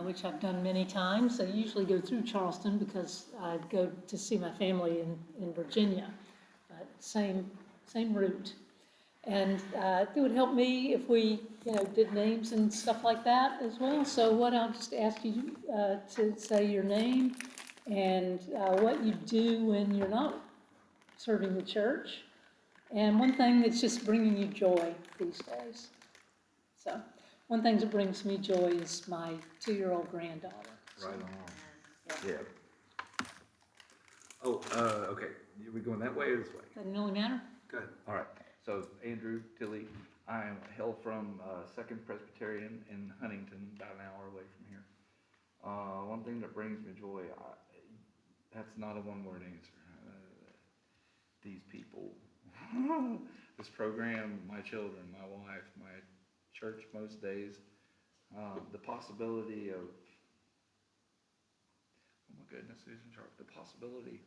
which I've done many times. I usually go through Charleston because I go to see my family in Virginia, but same route. And it would help me if we, did names and stuff like that as well. So I'll just ask you to say your name and what you do when you're not serving the church, and one thing that's just bringing you joy these days. So, one thing that brings me joy is my 2-year-old granddaughter. Right on. Yeah. Oh, okay. Are we going that way or this way? Doesn't really matter. Good. All right. So, Andrew Tilley, I hail from Second Presbyterian in Huntington, about an hour away from here. One thing that brings me joy, that's not a one-word answer. These people, this program, my children, my wife, my church most days, the possibility of, oh my goodness, Susan Sharp, the possibility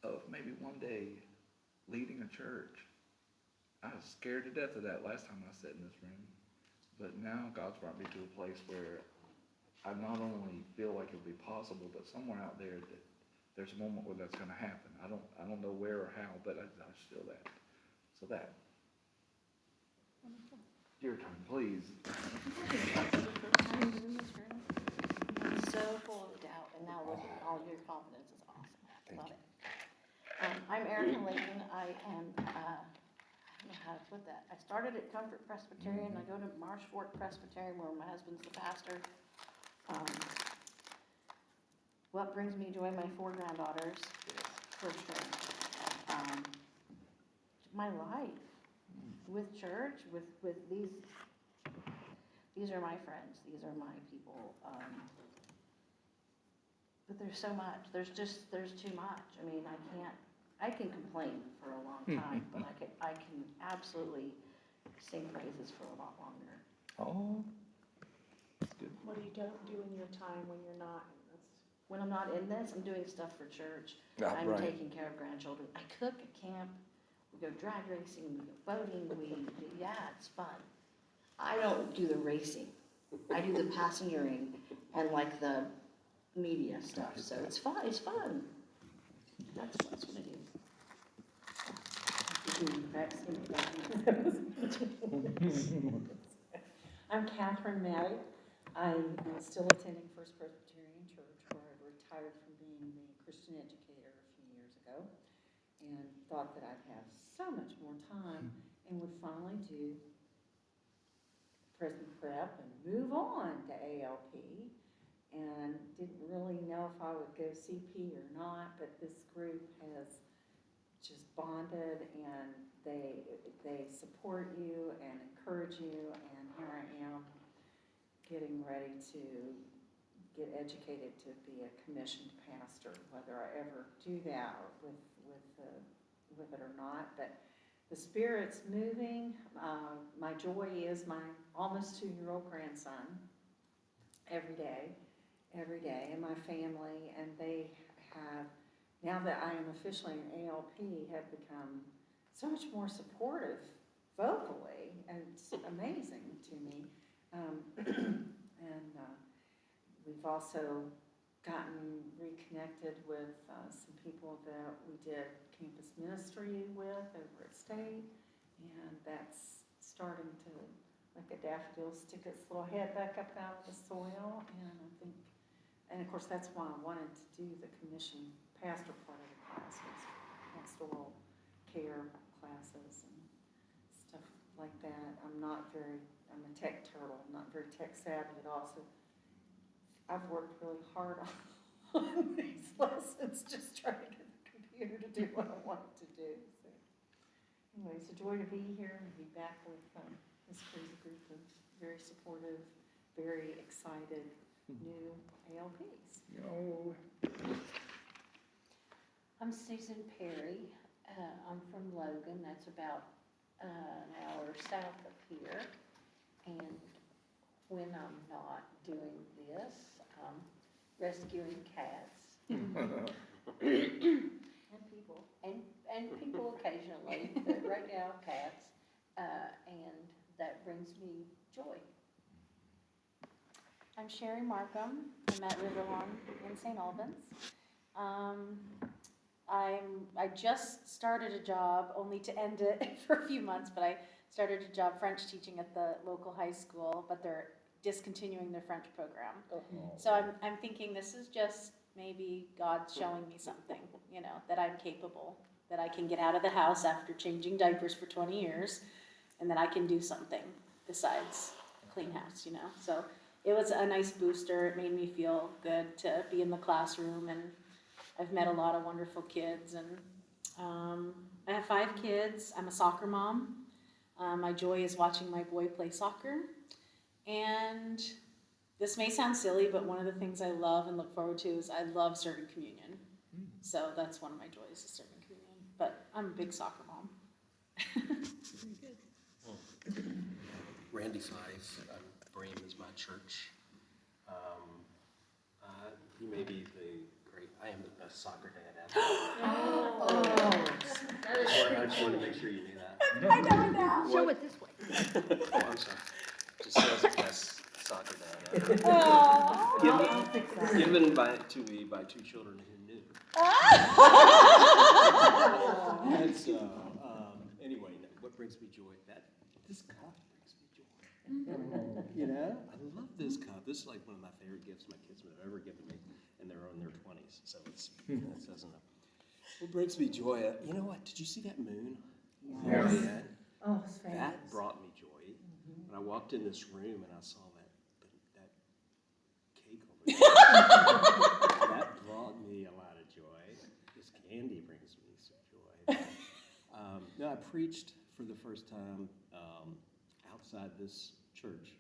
of maybe one day leading a church. I was scared to death of that last time I sat in this room, but now God's brought me to a place where I not only feel like it'll be possible, but somewhere out there that there's a moment where that's going to happen. I don't know where or how, but I just feel that. So that. Your turn, please. I'm so full of doubt, and now look at all your confidence is awesome. Love it. I'm Erica Layton. I am, I don't know how to put that. I started at Comfort Presbyterian. I go to Marsh Fork Presbyterian where my husband's the pastor. What brings me joy? My 4 granddaughters, for sure. My life with church, with these are my friends. These are my people. But there's so much. There's too much. I mean, I can complain for a long time, but I can absolutely sing praises for a lot longer. Oh, that's good. What do you don't do in your time when you're not? When I'm not in this, I'm doing stuff for church. Ah, I'm right. taking care of grandchildren. I cook at camp. We go drag racing. We go boating. It's fun. I don't do the racing. I do the passengering and like the media stuff. So it's fun. It's fun. That's what I do. I'm Catherine Maddock. I'm still attending First Presbyterian Church, where I retired from being the Christian educator a few years ago, and thought that I'd have so much more time and would finally do Presby Prep and move on to ALP, and didn't really know if I would go CP or not, but this group has just bonded, and they support you and encourage you, and here I am getting ready to get educated to be a commissioned pastor, whether I ever do that with it or not. But the Spirit's moving. My joy is my almost 2-year-old grandson every day, and my family, and they have, now that I am officially an ALP, have become so much more supportive vocally, and it's amazing to me. We've also gotten reconnected with some people that we did campus ministry with over at State, and that's starting to, like a daffodil, stick its little head back up out of the soil, and of course that's why I wanted to do the commission pastor part of the classes, pastoral care classes and stuff like that. I'm a tech turtle. I'm not very tech savvy at all, so I've worked really hard on these lessons, just trying to get the computer to do what I want it to do. So anyway, it's a joy to be here and be back with this crazy group of very supportive, very excited new ALPs. Oh. I'm Susan Perry. I'm from Logan. That's about an hour south of here. And when I'm not doing this, I'm rescuing cats. And people. And people occasionally, but right now cats. And that brings me joy. I'm Sherry Markham. I'm at Riverlawn in St. Albans. I just started a job, only to end it for a few months, but I started a job French teaching at the local high school, but they're discontinuing their French program. So I'm thinking this is just maybe God showing me something, you know, that I'm capable, that I can get out of the house after changing diapers for 20 years, and that I can do something besides clean house, you know. So it was a nice booster. It made me feel good to be in the classroom, and I've met a lot of wonderful kids. And I have 5 kids. I'm a soccer mom. My joy is watching my boy play soccer. And this may sound silly, but one of the things I love and look forward to is I love serving communion. So that's one of my joys, is serving communion. But I'm a big soccer mom. Randy Fife, Bream is my church. He may be I am the best soccer dad ever. I just wanted to make sure you knew that. I know now. Show it this way. Oh, I'm sorry. Just says the best soccer dad ever. Aww. Given to me by 2 children who knew. And so, anyway, what brings me joy? This cup brings me joy. You know, I love this cup. This is like one of my favorite gifts my kids have ever given me, and they're in their 20s, so that says enough. What brings me joy? You know what? Did you see that moon? Yeah. Oh, it's fabulous. That brought me joy. When I walked in this room and I saw that cake over there, that brought me a lot of joy. This candy brings me some joy. No, I preached for the first time outside this church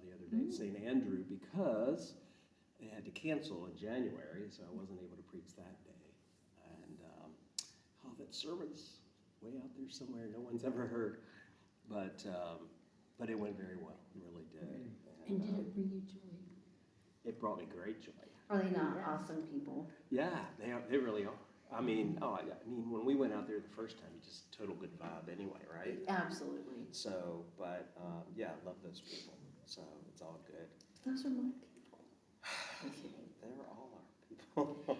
the other day at St. Andrew, because they had to cancel in January, so I wasn't able to preach that day. And that sermon's way out there somewhere no one's ever heard. But it went very well. It really did. And did it bring you joy? It brought me great joy. Are they not awesome people? Yeah, they really are. I mean, when we went out there the first time, you just total good vibe anyway, right? Absolutely. So, but yeah, I love those people. So it's all good. Those are my people. They're all our people.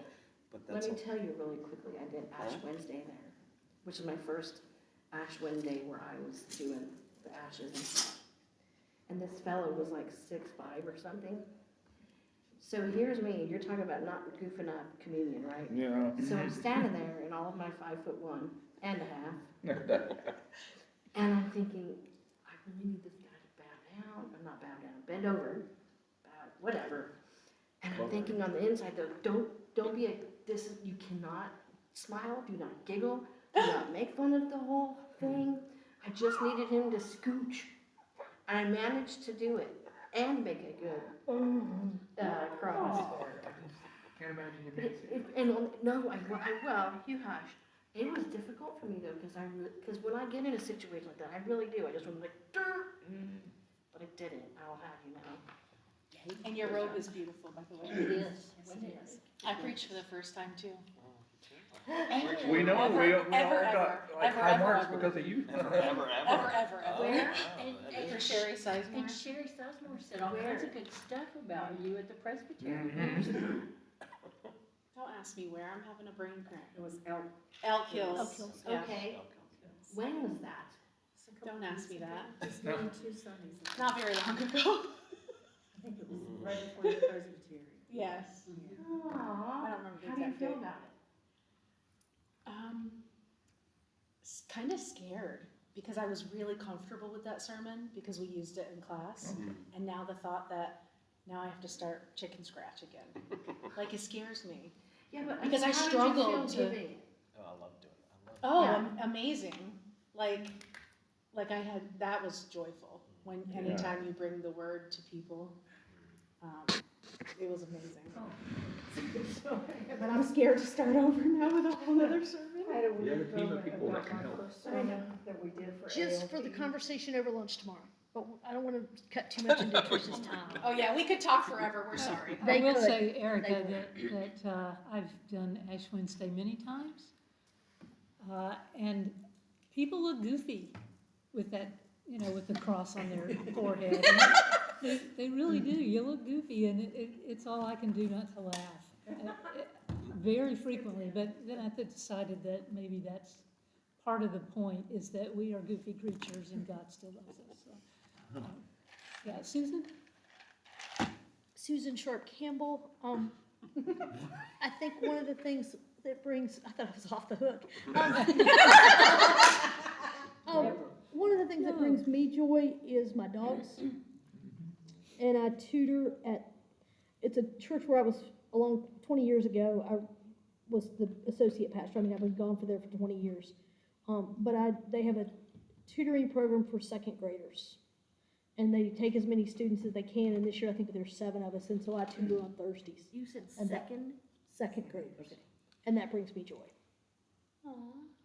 But that's Let me tell you really quickly, I did Ash Wednesday there, which is my first Ash Wednesday where I was doing the ashes and stuff. And this fellow was like 6'5" or something. So here's me, you're talking about not goofing up communion, right? Yeah. So I'm standing there in all of my 5'1" and a half. And I'm thinking, I really need this guy to bow down, or not bow down, bend over, whatever. And I'm thinking on the inside though, don't be you cannot smile, do not giggle, do not make fun of the whole thing. I just needed him to scooch. And I managed to do it and make a good cross. Can't imagine you you hush. It was difficult for me though, because when I get in a situation like that, I really do. I just want to like, but I didn't. I'll have you know. And your robe is beautiful, by the way. It is. It is. I preached for the first time too. We know, Ever, we ever, all got like ever, high ever, marks ever. because of you. Ever. Ever. Where? For Sherry Sizemore. And Sherry Sizemore said all kinds of good stuff about you at the Presbyterian. Don't ask me where. I'm having a brain cramp. It was Elk. Elk Hills. Elk Hills. Yeah. Okay. When was that? Don't ask me that. It's been 2 Sundays. Not very long ago. I think it was right before the Presbyterian. Yes. Aww. I don't remember the How do you exact feel date. about it? Kind of scared, because I was really comfortable with that sermon because we used it in class. And now the thought that now I have to start chicken scratch again, like it scares me. Yeah, but Because I how did you struggled feel to- giving it? Oh, I love doing it. Oh, Yeah. Amazing. Like that was joyful. When anytime you bring the word to people, it was amazing. But I'm scared to start over now with a whole other sermon. I had a You have a week team ago of that I people got that can my help. first sermon that we did for Just for the ALP. conversation over lunch tomorrow, but I don't want to cut too much into Trish's time. Oh yeah, we could talk forever. We're sorry. I They will could. say, Erica, They that I've done Ash Wednesday many times. And people look goofy with you know, with the cross on their forehead. And they really do. You look goofy, and it's all I can do not to laugh. Very frequently, but then I decided that maybe that's part of the point, is that we are goofy creatures and God still loves us. So, yeah, Susan? Susan Sharp Campbell, I think one of the things that brings, I thought I was off the hook. One of the things that brings me joy is my dogs. And I tutor at, it's a church where I was, along 20 years ago, I was the associate pastor. I mean, I've been gone there for 20 years. But they have a tutoring program for second graders. And they take as many students as they can, and this year I think there's 7 of us, and so I tutor on Thursdays. You said And second? Second graders. And that brings me joy. Aw,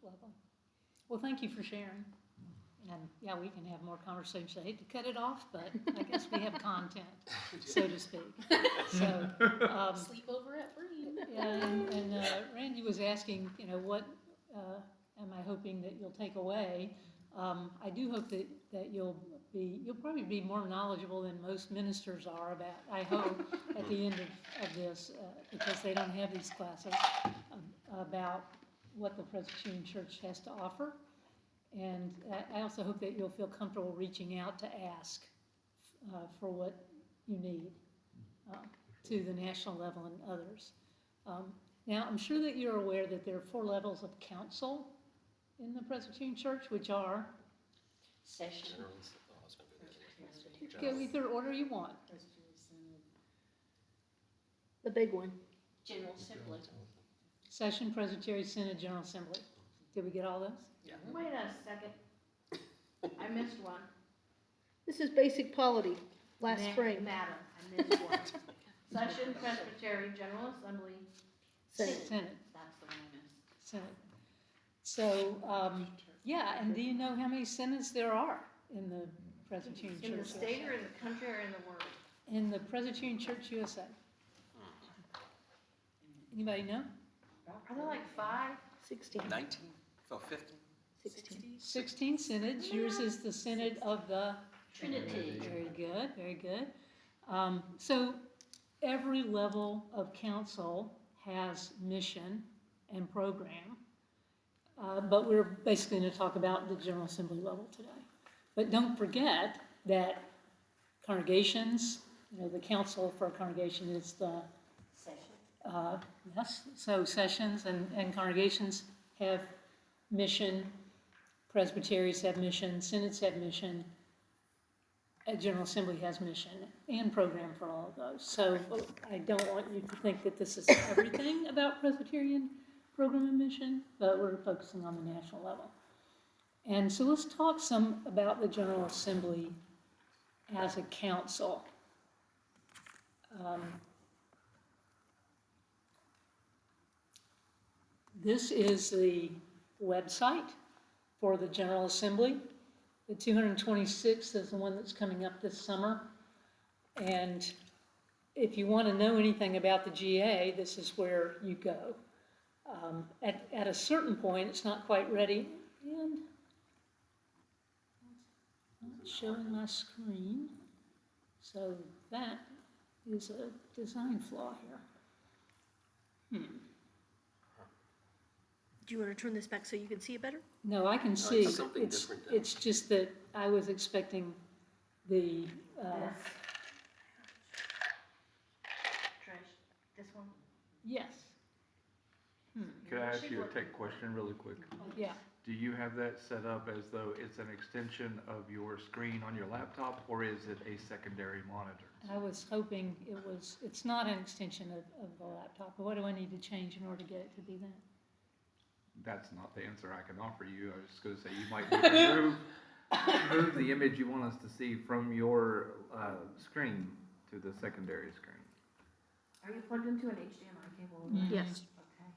lovely. Well, thank you for sharing. And yeah, we can have more conversation. I hate to cut it off, but I guess we have content, so to speak. So, Sleepover at Breen. yeah, and Randy was asking, you know, what am I hoping that you'll take away? I do hope that you'll probably be more knowledgeable than most ministers are about, I hope, at the end of this, because they don't have these classes, about what the Presbyterian Church has to offer. And I also hope that you'll feel comfortable reaching out to ask for what you need to the national level and others. Now, I'm sure that you're aware that there are 4 levels of council in the Presbyterian Church, which are, Session. go either order you want. The big one. General Assembly. Session, Presbyterian Synod, General Assembly. Did we get all those? Wait a second. I missed one. This is basic polity, last spring. Madam, I missed one. Session, Presbytery, General Assembly. Senate. Synod, That's the one I missed. Synod. So, yeah, and do you know how many synods there are in the Presbyterian Church? In the state or in the country or in the world? In the Presbyterian Church USA. Anybody know? Are there like 5? 16. 19, oh, 15. 16. 16 synods. Yours is the Synod of the Trinity. Very good, very good. So every level of council has mission and program, but we're basically going to talk about the General Assembly level today. But don't forget that congregations, you know, the council for a congregation is the, Session. yes, so sessions and congregations have mission, presbyteries have mission, synods have mission, a General Assembly has mission and program for all of those. So I don't want you to think that this is everything about Presbyterian program and mission, but we're focusing on the national level. And so let's talk some about the General Assembly as a council. This is the website for the General Assembly. The 226th is the one that's coming up this summer. And if you want to know anything about the GA, this is where you go. At a certain point, it's not quite ready, and not showing my screen. So that is a design flaw here. Do you want to turn this back so you can see it better? No, I can see. it's something different then. It's just that I was expecting the, This one? yes. Could I ask you a tech question really quick? Yeah, Do you have that set up as though it's an extension of your screen on your laptop, or is it a secondary monitor? I was hoping it's not an extension of the laptop, but what do I need to change in order to get it to be that? That's not the answer I can offer you. I was just gonna say you might need to move the image you want us to see from your screen to the secondary screen. Are you plugged into an HDMI cable? Yes. Okay.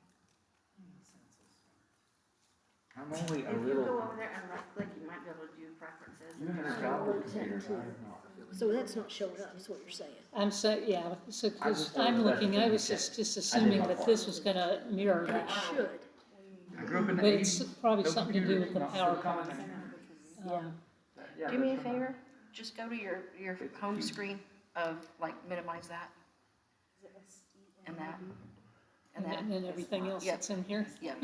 I'm only a If you little. go over there and left click, you might be able to do preferences. You have a tablet computer, I have not. So that's not showing up, is what you're saying. I'm so, yeah, so, I just thought I'm that looking, I was was just assuming that this was gonna mirror It that. should. I grew up in the But it's 80s. probably No something to do computer, with the not power silicon. company. Yeah, Do me a that's fine. favor, just go to your It's home huge. screen of, like, minimize that. And that, and that. And then everything else Yep. that's in here. Yep.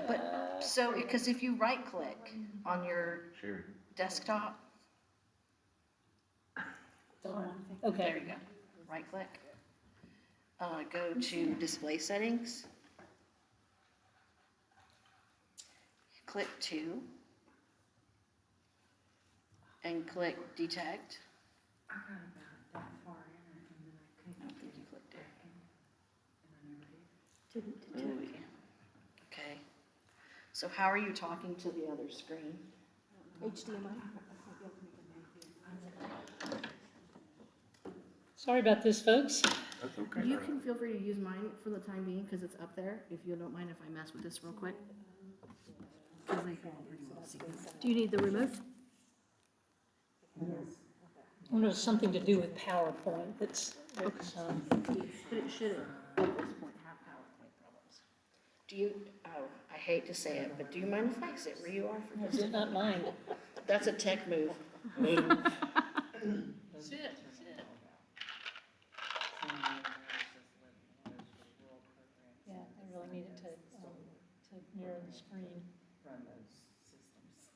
But, so, because if you right-click on your Sure. desktop, there Okay, you go, right-click. Go to display settings. Click 2. And click detect. I got about that far in it, and then I I couldn't don't get think you it clicked it. back in, and I never did. Ooh. Okay. So how are you talking to the other screen? HDMI. sorry about this, folks. That's okay. You can feel free to use mine for the time being, because it's up there, if you don't mind if I mess with this real quick. 'Cause I can pretty well see it. Do you need the remote? I wonder if it's something to do with PowerPoint that's, But it should, at this point, have PowerPoint problems. Do you, oh, I hate to say it, but do you mind if I sit where you are for I just did not mind. That's a tech move. Sit, sit. Yeah, I really needed to mirror the screen. Run those systems.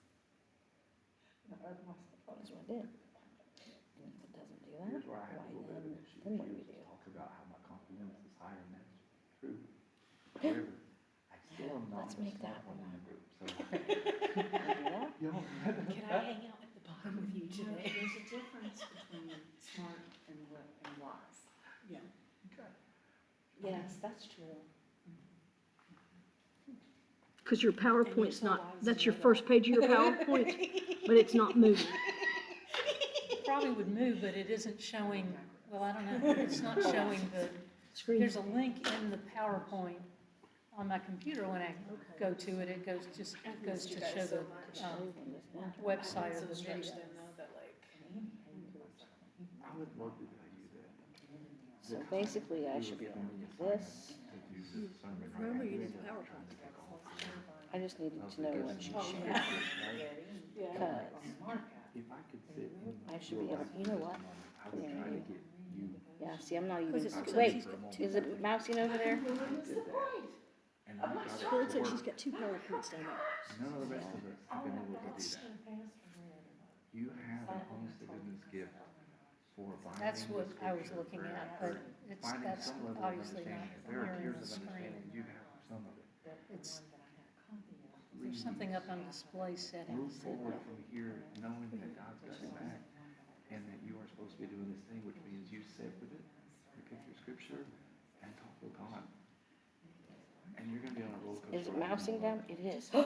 That's what I did. And if it doesn't do that, Here's where I have a why little bit of then, an issue. then what do She we do? talks about how my confidence is higher, and that's true. However, I still am not Let's the make smart that one in the group, so. Wanna do that? Y'all, Can I hang out at the bottom with you You know, today? there's a difference between smart and wise. Yes, that's true. Because your And you're PowerPoint's so not, wise that's to your know first page of your PowerPoint, but it's not moving. It probably would move, but it isn't showing, well, I don't know, it's not showing the, Screen. there's a link in the PowerPoint on my computer. When I go to it, it goes to show the website of the video. I would love to tell you that. So basically, I should be able to do this. Remember, you did PowerPoint. I just needed to know what she shared. Because If I could sit in. I should be able, you know what? I would try to get you. Yeah, see, I'm not even, 'Cause it's- wait, is it mousing over there? And I got it Well, it to says she's work. got 2 PowerPoints down there. None of the rest of us have been able to do that. You have an honest to goodness gift for finding. That's what the I was scripture, looking at, but it's, finding that's some level of obviously not understanding. There are mirroring tiers the of screen. understanding you have for some of it. It's, there's something up on display Move settings. forward from here knowing that God's got your back and that you are supposed to be doing this thing, which means you sit with it, you pick your scripture, and talk with God. And you're gonna be on a roller coaster. Is it ride. mousing down? It is. There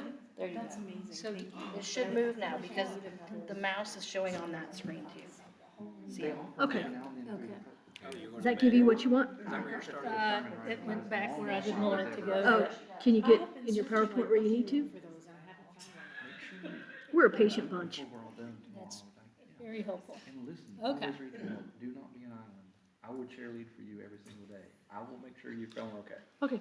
you That's go. amazing. So It should move now because the mouse is showing on that screen too. See it? Okay. Now and then through the- Does that give you what you want? it went back where I didn't want it to go. Oh, can you get in your PowerPoint where you need to? For those, and I haven't found one. We're a patient bunch. Before we're all done tomorrow, That's thank you. very helpful. And listen, Okay. always reach out. Do not be an island. I will cheerlead for you every single day. I will make sure you're feeling okay. Okay,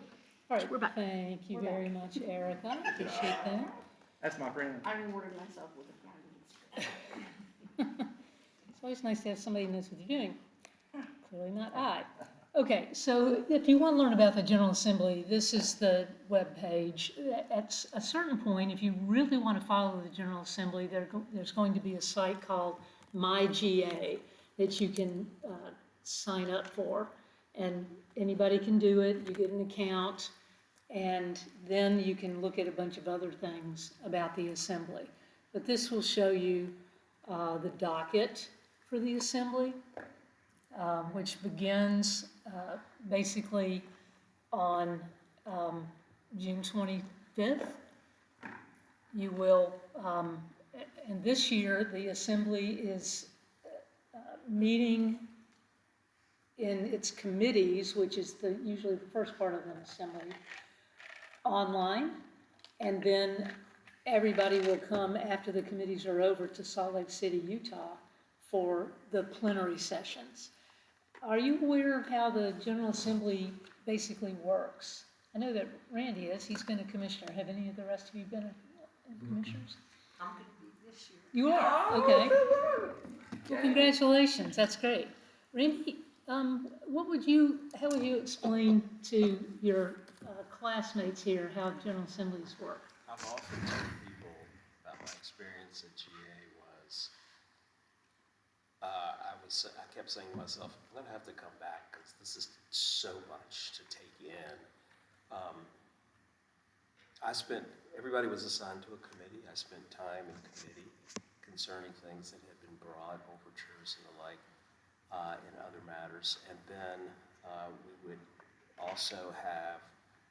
All right, We're back. thank you very much, Erica. Appreciate that. That's my friend. I rewarded myself with a flying. It's always nice to have somebody who knows what they're doing. Clearly not I. Okay, so if you want to learn about the General Assembly, this is the webpage. At a certain point, if you really want to follow the General Assembly, there's going to be a site called MyGA that you can sign up for. And anybody can do it. You get an account, and then you can look at a bunch of other things about the Assembly. But this will show you the docket for the Assembly, which begins basically on June 25th. You will, and this year, the Assembly is meeting in its committees, which is usually the first part of an assembly, online, and then everybody will come after the committees are over to Salt Lake City, Utah for the plenary sessions. Are you aware of how the General Assembly basically works? I know that Randy is, he's been a commissioner. Have any of the rest of you been commissioners? I'm gonna be this year. You are, okay. Well, congratulations, that's great. Randy, how would you explain to your classmates here how General Assemblies work? I've often told people about my experience at GA was, I kept saying to myself, I'm gonna have to come back because this is so much to take in. Everybody was assigned to a committee. I spent time in committee concerning things that had been brought, overtures and the like, in other matters. And then we would also have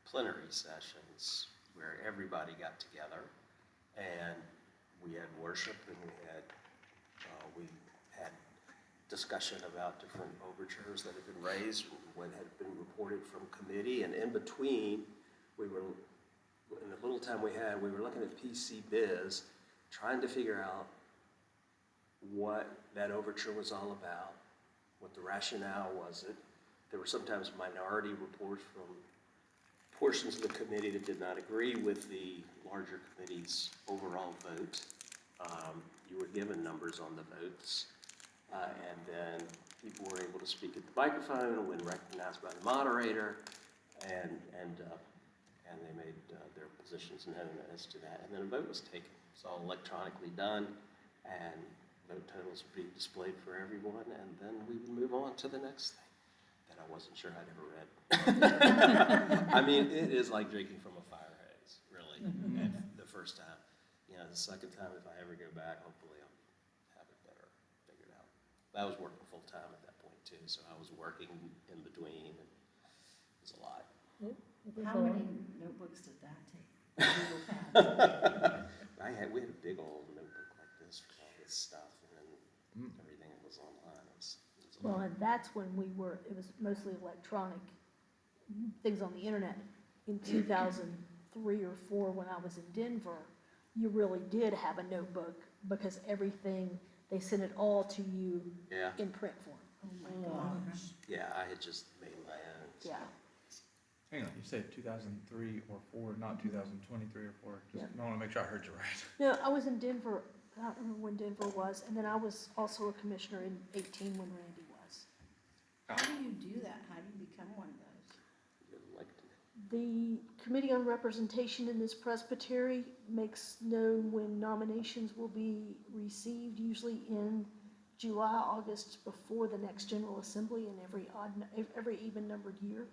plenary sessions where everybody got together and we had worship and we had discussion about different overtures that had been raised, what had been reported from committee, and in between, in the little time we had, we were looking at PC Biz, trying to figure out what that overture was all about, what the rationale was. There were sometimes minority reports from portions of the committee that did not agree with the larger committee's overall vote. You were given numbers on the votes, and then people were able to speak at the microphone when recognized by the moderator, and they made their positions known as to that. And then a vote was taken. It's all electronically done, and vote totals would be displayed for everyone, and then we would move on to the next thing that I wasn't sure I'd ever read. I mean, it is like drinking from a fire hose, really, and the first time. The second time, if I ever go back, hopefully I'll have it better figured out. But I was working full time at that point too, so I was working in between, and it was a lot. How many notebooks did that take? We had a big old notebook like this for all this stuff, and then everything that was online. It was a Well, lot. and that's when it was mostly electronic things on the internet. In 2003 or 4, when I was in Denver, you really did have a notebook because everything, they sent it all to you Yeah, in print form. Oh my gosh. yeah, I had just made my own. Yeah. Hang on, you said 2003 or 4, not 2023 or 4. Just, Yeah. I want to make sure I heard you right. No, I was in Denver, I don't remember when Denver was, and then I was also a commissioner in 18 when Randy was. How do you do that? How do you become one of those? You elected. The Committee on Representation in this presbytery makes known when nominations will be received, usually in July, August, before the next General Assembly in every even-numbered year.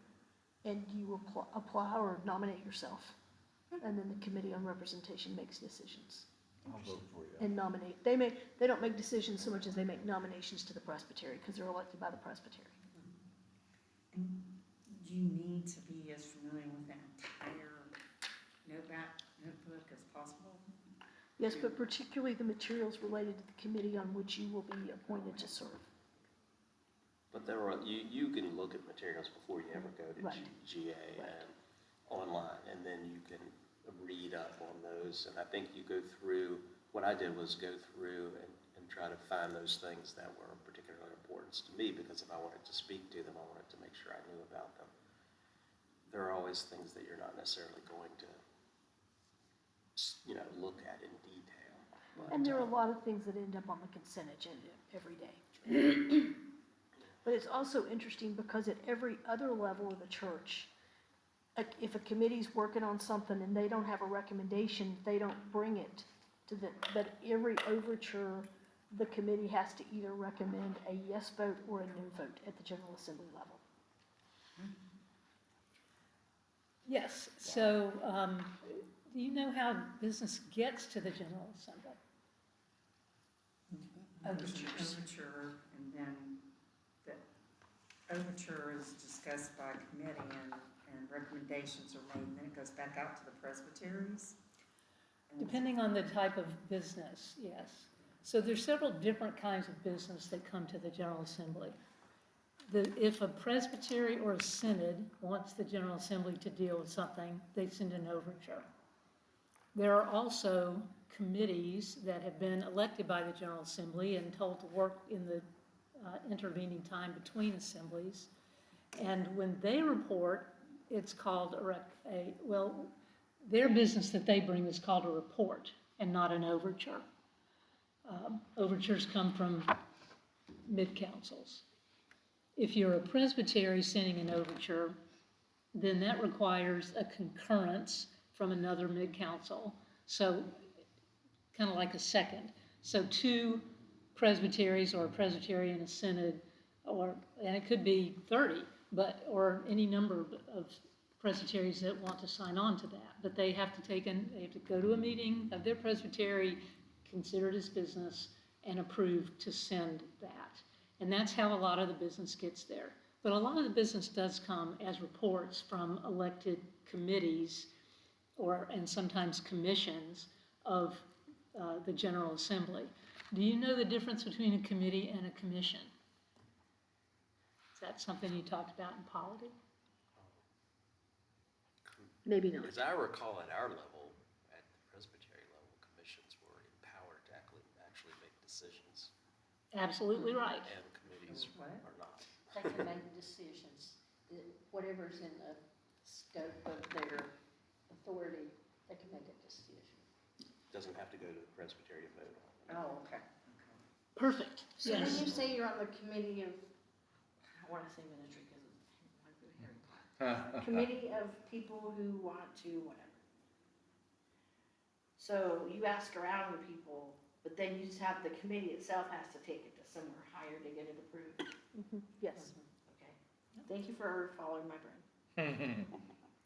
And you apply or nominate yourself. And then the Committee on Representation makes decisions I'll vote for you. and nominate. They don't make decisions so much as they make nominations to the presbytery because they're elected by the presbytery. And do you need to be as familiar with that entire notebook as possible? Yes, but particularly the materials related to the committee on which you will be appointed to serve. But you can look at materials before you ever go to Right. GA and online, and then you can read up on those. And I think you go through, what I did was go through and try to find those things that were of particular importance to me, because if I wanted to speak to them, I wanted to make sure I knew about them. There are always things that you're not necessarily going to, look at in detail. But, And there are a lot of things that end up on the consent agenda every day. But it's also interesting because at every other level of the church, if a committee's working on something and they don't have a recommendation, they don't bring it to but every overture, the committee has to either recommend a yes vote or a no vote at the General Assembly level. Yes, so, do you know how business gets to the General Assembly? Overture, and then the overture is discussed by committee and recommendations are made, and then it goes back out to the presbyteries. Depending on the type of business, yes. So there's several different kinds of business that come to the General Assembly. If a presbytery or a synod wants the General Assembly to deal with something, they send an overture. There are also committees that have been elected by the General Assembly and told to work in the intervening time between assemblies. And when they report, it's called their business that they bring is called a report and not an overture. Overtures come from mid-councils. If you're a presbytery sending an overture, then that requires a concurrence from another mid-council. So kind of like a second. So two presbyteries or a presbytery in a synod, and it could be 30, or any number of presbyteries that want to sign on to that. But they have to go to a meeting of their presbytery, consider it as business, and approve to send that. And that's how a lot of the business gets there. But a lot of the business does come as reports from elected committees and sometimes commissions of the General Assembly. Do you know the difference between a committee and a commission? Is that something you talked about in polity? Maybe not. As I recall, at our level, at the Presbyterian level, commissions were empowered to actually make decisions, Absolutely right. and committees What? are not. They can make decisions, whatever's in the scope of their authority, they can make a decision. Doesn't have to go to the Presbyterian vote on it. Oh, okay. Perfect. So when Yes. you say you're on the committee of, I wanna say ministry because it's my good hearing class. Committee of people who want to whatever. So you ask around the people, but then you just have, the committee itself has to take it to somewhere higher to get it approved. Yes. Okay. Thank you for following my brain.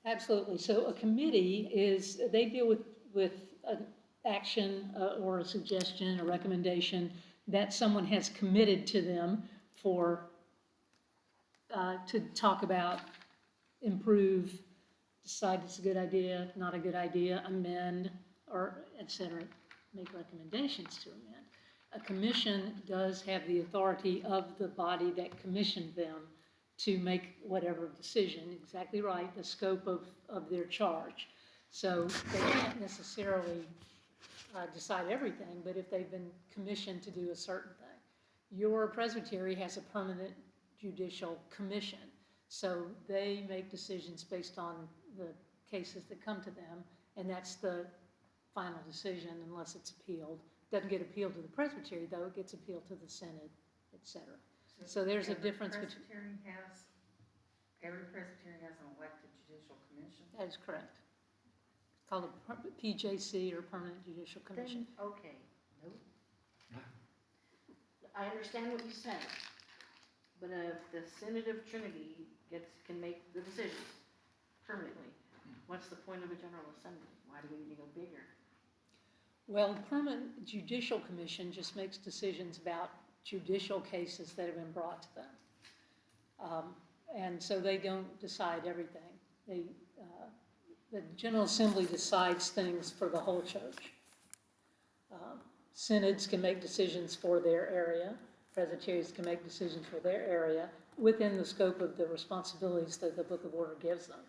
Absolutely. So a committee they deal with an action or a suggestion, a recommendation that someone has committed to them to talk about, improve, decide it's a good idea, not a good idea, amend, or et cetera, make recommendations to amend. A commission does have the authority of the body that commissioned them to make whatever decision, exactly right, the scope of their charge. So they can't necessarily decide everything, but if they've been commissioned to do a certain thing. Your presbytery has a permanent judicial commission, so they make decisions based on the cases that come to them, and that's the final decision unless it's appealed. Doesn't get appealed to the presbytery, though, it gets appealed to the synod, et cetera. So there's a difference between. Every presbytery has an elected judicial commission? That is correct. It's called a PJC, or Permanent Judicial Commission. Then, okay, nope. I understand what you said, but if the Synod of Trinity can make the decisions permanently, what's the point of a General Assembly? Why do we need to go bigger? Well, the Permanent Judicial Commission just makes decisions about judicial cases that have been brought to them. And so they don't decide everything. The General Assembly decides things for the whole church. Synods can make decisions for their area. Presbyteries can make decisions for their area within the scope of the responsibilities that the Book of Order gives them.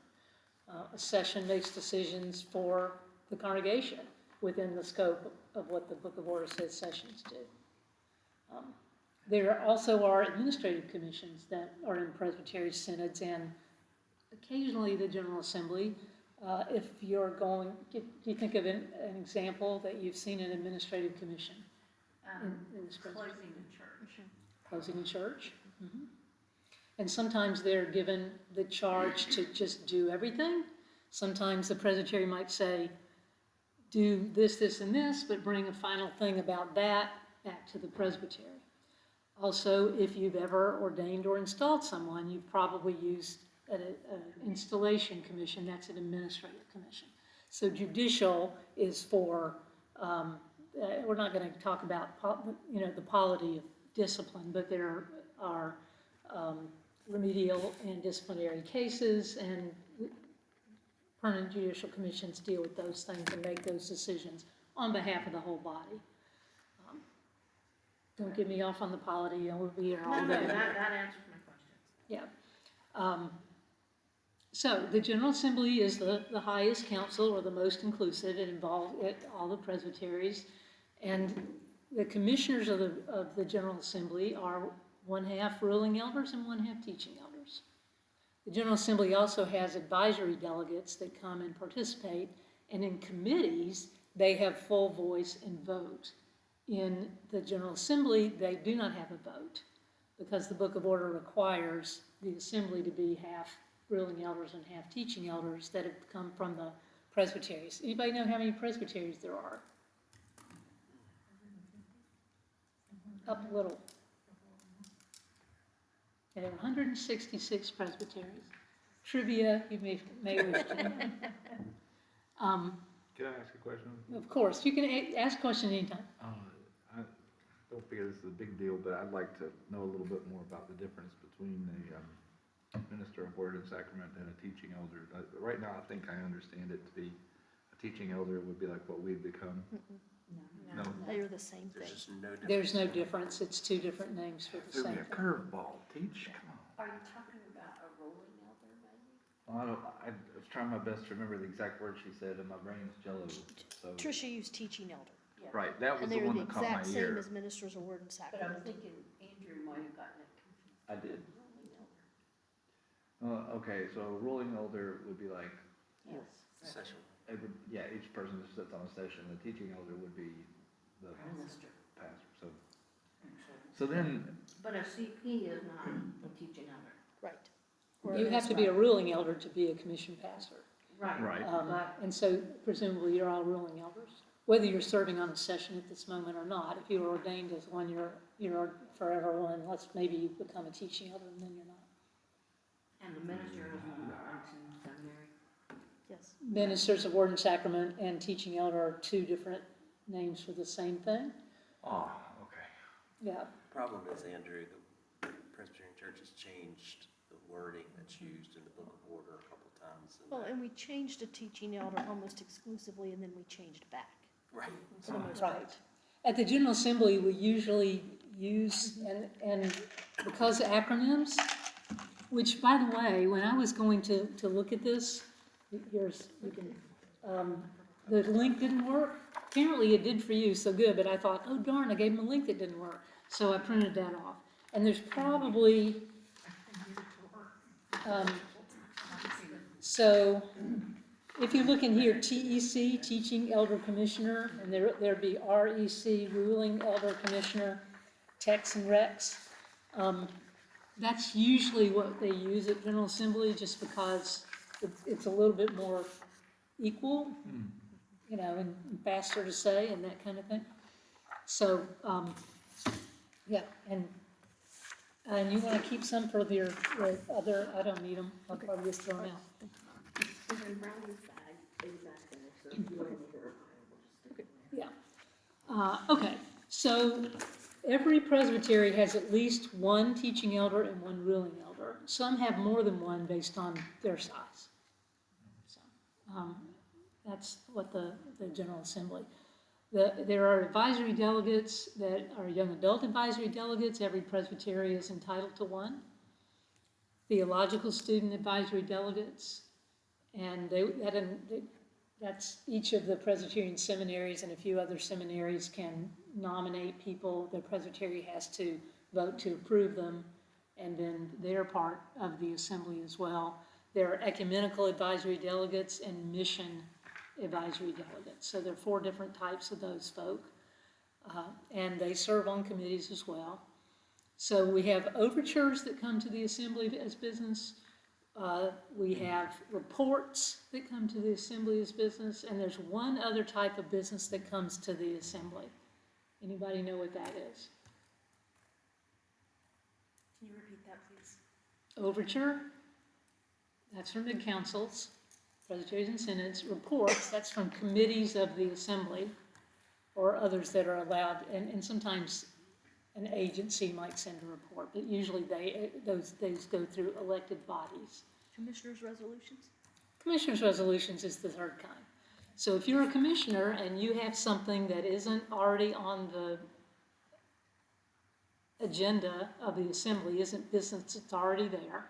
A session makes decisions for the congregation within the scope of what the Book of Order says sessions do. There also are administrative commissions that are in presbytery synods, and occasionally the General Assembly. If you're going, do you think of an example that you've seen an administrative commission? In this Closing the church. Closing a church. Mhm. And sometimes they're given the charge to just do everything. Sometimes the presbytery might say, do this, this, and this, but bring a final thing about that back to the presbytery. Also, if you've ever ordained or installed someone, you've probably used an installation commission. That's an administrative commission. So judicial is for, we're not going to talk about the polity of discipline, but there are remedial and disciplinary cases, and permanent judicial commissions deal with those things and make those decisions on behalf of the whole body. Don't get me off on the polity, we'll be here all No, day. that answers my question. Yeah. So the General Assembly is the highest council, or the most inclusive. It involves all the presbyteries. And the commissioners of the General Assembly are 1/2 ruling elders and 1/2 teaching elders. The General Assembly also has advisory delegates that come and participate, And in committees, they have full voice and vote. In the General Assembly, they do not have a vote, because the Book of Order requires the assembly to be half ruling elders and half teaching elders that have come from the presbyteries. Anybody know how many presbyteries there are? Up a little. There are 166 presbyteries. Trivia, you may wish to know. Can I ask a question? Of course, you can ask a question anytime. I don't figure this is a big deal, but I'd like to know a little bit more about the difference between a minister of word and sacrament and a teaching elder. Right now, I think I understand it to be, a teaching elder would be like what we've become. No. They are the same thing. There's just no difference. There's no difference, it's two different names for the Threw same me a thing. curveball, teach, come on. Are you talking about a rolling elder, maybe? Well, I was trying my best to remember the exact word she said, and my brain's jello, so. Tricia used teaching elder, Right, that was and the they were one the that caught my exact same ear. as ministers of word and But I'm sacrament. thinking Andrew might have gotten it confused. I did. Rolling elder. Okay, so a ruling elder would be like, Yes. Session. each person just sits on a session. The teaching elder would be the Minister. pastor, so then, But a CP is not a teaching elder. Right. You have to be a ruling elder to be a commissioned pastor. right, And so presumably you're all ruling elders, whether you're serving on a session at this moment or not. If you were ordained as one, you're forever one, unless maybe you become a teaching elder and then you're not. And the minister is not in seminary. Yes. Ministers of word and sacrament and teaching elder are two different names for the same thing. oh, okay. Yeah, Problem is, Andrew, the Presbyterian Church has changed the wording that's used in the Book of Order a couple times. Well, and we changed to teaching elder almost exclusively, and then we changed back Right. for the most part. right. At the General Assembly, we usually use, and because acronyms, which, by the way, when I was going to look at this, here's, you can, the link didn't work. Apparently it did for you, so good, but I thought, oh darn, I gave them a link that didn't work. So I printed that off. And there's probably, so if you look in here, TEC, Teaching Elder Commissioner, and there'd be REC, Ruling Elder Commissioner, Tex and Rex. That's usually what they use at General Assembly, just because it's a little bit more equal, you know, and faster to say and that kind of thing. So, yeah, and you want to keep some for your other, I don't need them, I'll probably just throw them out. Yeah. Okay, so every presbytery has at least one teaching elder and one ruling elder. Some have more than one based on their size. So, that's what the General Assembly. There are advisory delegates that are young adult advisory delegates. Every presbytery is entitled to one. Theological student advisory delegates, and that's each of the Presbyterian seminaries and a few other seminaries can nominate people. The presbytery has to vote to approve them, and then they're part of the assembly as well. There are ecumenical advisory delegates and mission advisory delegates. So there are 4 different types of those folk, and they serve on committees as well. So we have overtures that come to the assembly as business. We have reports that come to the assembly as business, and there's one other type of business that comes to the assembly. Anybody know what that is? Can you repeat that, please? Overture, that's from the councils, presbyteries and synods. Reports, that's from committees of the assembly or others that are allowed, and sometimes an agency might send a report, but usually those go through elected bodies. Commissioners' resolutions? Commissioners' resolutions is the third kind. So if you're a commissioner and you have something that isn't already on the agenda of the assembly, isn't business that's already there,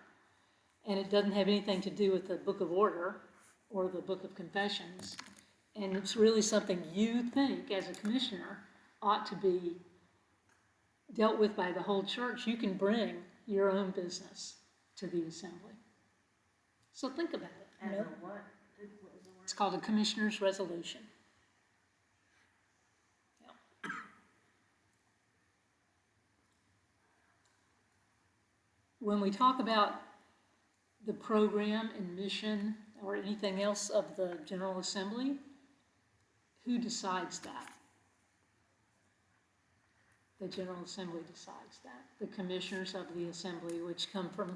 and it doesn't have anything to do with the Book of Order or the Book of Confessions, and it's really something you think as a commissioner ought to be dealt with by the whole church, you can bring your own business to the assembly. So think about it. As you a know? what? It's called a commissioner's resolution. Yeah. When we talk about the program and mission or anything else of the General Assembly, who decides that? The General Assembly decides that. The commissioners of the Assembly, which come from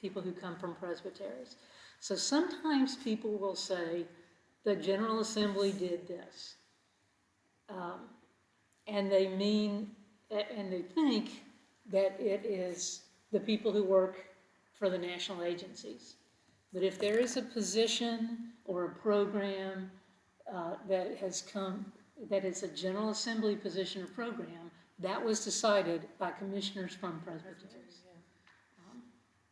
people who come from presbyteries. So sometimes people will say, the General Assembly did this. And they mean, and they think that it is the people who work for the national agencies. But if there is a position or a program that has come, that is a General Assembly position or program, that was decided by commissioners from presbyteries.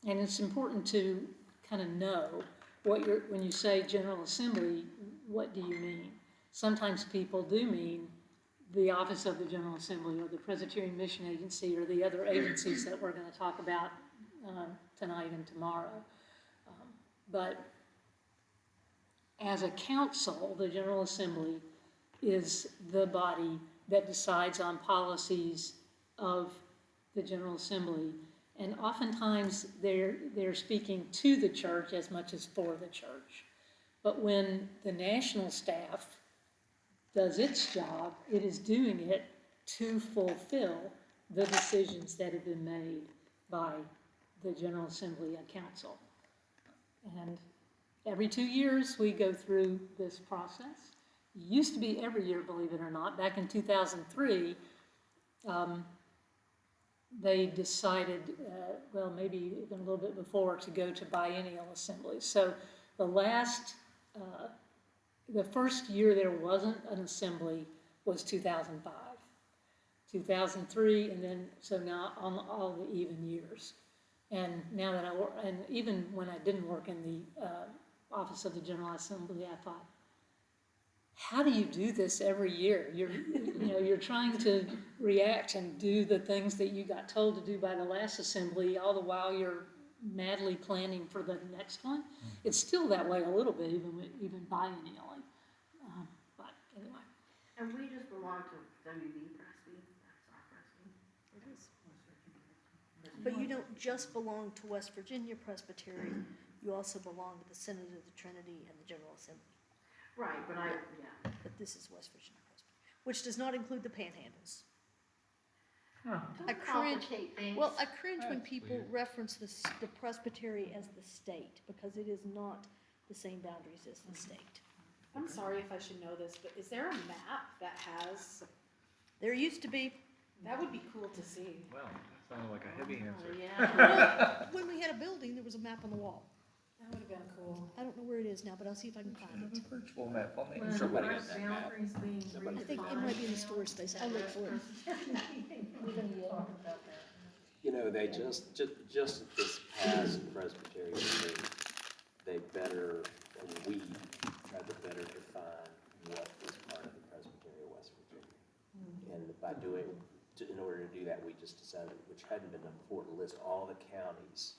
And it's important to kind of know what when you say General Assembly, what do you mean? Sometimes people do mean the office of the General Assembly or the Presbyterian Mission Agency or the other agencies that we're going to talk about tonight and tomorrow. But as a council, the General Assembly is the body that decides on policies of the General Assembly. And oftentimes they're speaking to the church as much as for the church. But when the national staff does its job, it is doing it to fulfill the decisions that have been made by the General Assembly and Council. And every 2 years, we go through this process. It used to be every year, believe it or not. Back in 2003, they decided, well, maybe even a little bit before, to go to biennial assemblies. So the first year there wasn't an assembly was 2005. 2003, and then, so now on all the even years. And now that I work, and even when I didn't work in the office of the General Assembly, I thought, how do you do this every year? You're trying to react and do the things that you got told to do by the last assembly, all the while you're madly planning for the next one. It's still that way a little bit, even biennially. But anyway. And we just belong to WB Presby, that's our Presby. It is. But you don't just belong to West Virginia Presbytery, you also belong to the Synod of the Trinity and the General Assembly. Right, but yeah. But this is West Virginia Presbytery, which does not include the panhandles. I Don't cringe, complicate things. well, I cringe when That's people weird. reference the presbytery as the state, because it is not the same boundaries as the state. I'm sorry if I should know this, but is there a map that has, There used to be, that would be cool to see. Well, that sounded like a heavy answer. Yeah. when we had a building, there was a map on the wall. That would have been cool. I don't know where it is now, but I'll see if I can find it. Virtual map on the When internet. our boundaries being redefined. I think it might be in the storage space, I'll look for it. You know, they just at this past Presbyterian meeting, they better, and we tried to better define what is part of the Presbytery of West Virginia. And by in order to do that, we just decided, which hadn't been done before, to list all the counties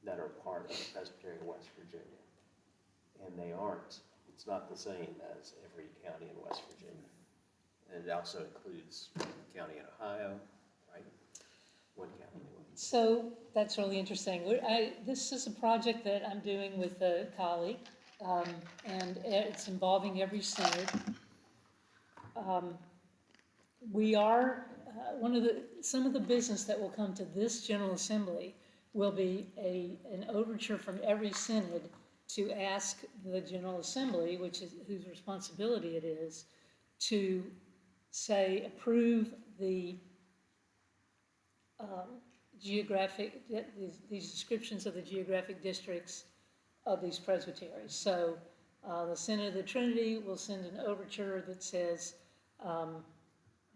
that are part of the Presbytery of West Virginia. And they aren't, it's not the same as every county in West Virginia. And it also includes county in Ohio, right? One county anyway. So that's really interesting. This is a project that I'm doing with a colleague, and it's involving every synod. We are, some of the business that will come to this General Assembly will be an overture from every synod to ask the General Assembly, whose responsibility it is, to say, approve the these descriptions of the geographic districts of these presbyteries. So the Synod of the Trinity will send an overture that says,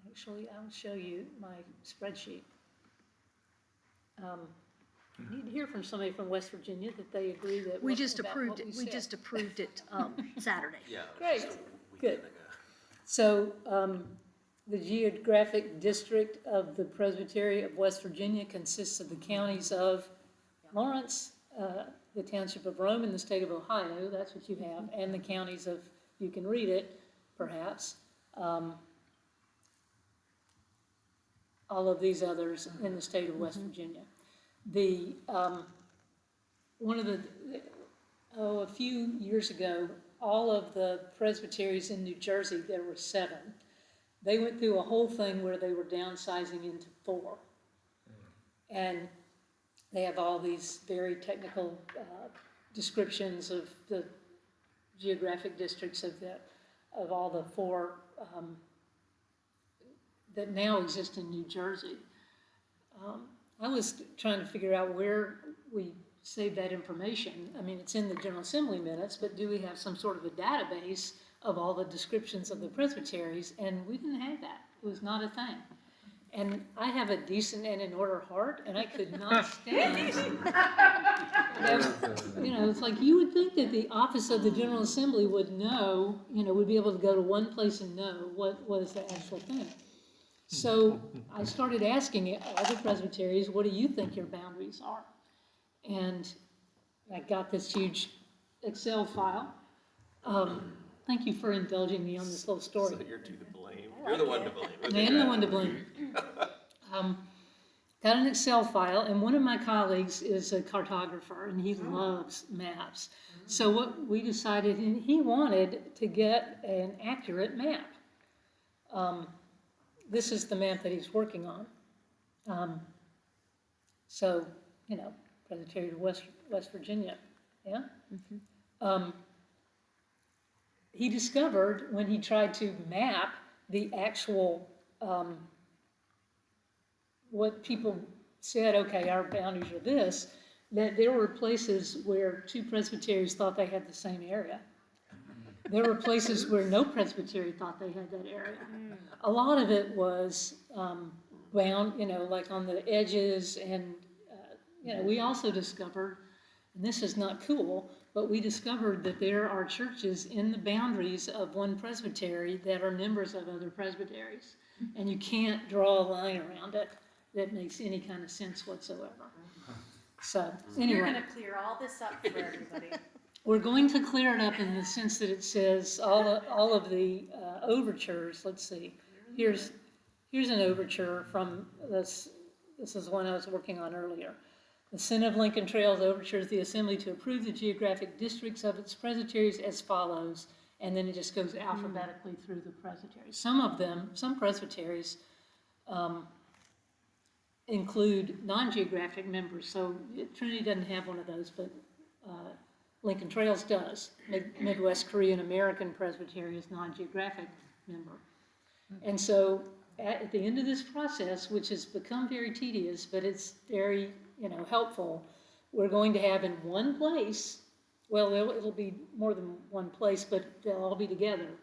actually, I'll show you my spreadsheet. I need to hear from somebody from West Virginia that they agree that. We just about approved what it, we we said. just approved it, Saturday. Yeah. Great, just a good. weekend ago. So, the geographic district of the Presbytery of West Virginia consists of the counties of Lawrence, the Township of Rome in the state of Ohio, that's what you have, and the counties of, you can read it, perhaps. All of these others in the state of West Virginia. The, one of the, a few years ago, all of the presbyteries in New Jersey, there were 7, they went through a whole thing where they were downsizing into 4. And they have all these very technical descriptions of the geographic districts of all the 4 that now exist in New Jersey. I was trying to figure out where we save that information. I mean, it's in the General Assembly minutes, but do we have some sort of a database of all the descriptions of the presbyteries? And we didn't have that. It was not a thing. And I have a decent and in order heart, and I could not stand. You know, it's like you would think that the office of the General Assembly would know, you know, would be able to go to one place and know what is the actual thing. So I started asking other presbyteries, what do you think your boundaries are? And I got this huge Excel file. Thank you for indulging me on this little story. So you're to blame. You're the one to blame. I am the one to blame. Got an Excel file, and one of my colleagues is a cartographer, and he loves maps. So what we decided, and he wanted to get an accurate map. This is the map that he's working on. So, you know, Presbyterian of West Virginia, yeah? He discovered when he tried to map the actual, what people said, okay, our boundaries are this, that there were places where 2 presbyteries thought they had the same area. There were places where no presbytery thought they had that area. A lot of it was bound, you know, like on the edges, and, you know, we also discovered, and this is not cool, but we discovered that there are churches in the boundaries of one presbytery that are members of other presbyteries. And you can't draw a line around it that makes any kind of sense whatsoever. So, anyway. You're gonna clear all this up for everybody. We're going to clear it up in the sense that it says all of the overtures. Let's see. Here's an overture from this. This is one I was working on earlier. The Synod of Lincoln Trails overtures the Assembly to approve the geographic districts of its presbyteries as follows, and then it just goes alphabetically through the presbyteries. Some presbyteries include non-geographic members, so Trinity doesn't have one of those, but Lincoln Trails does. Midwest Korean American Presbytery is non-geographic member. And so at the end of this process, which has become very tedious, but it's very, you know, helpful, we're going to have in one place, well, it'll be more than one place, but they'll all be together.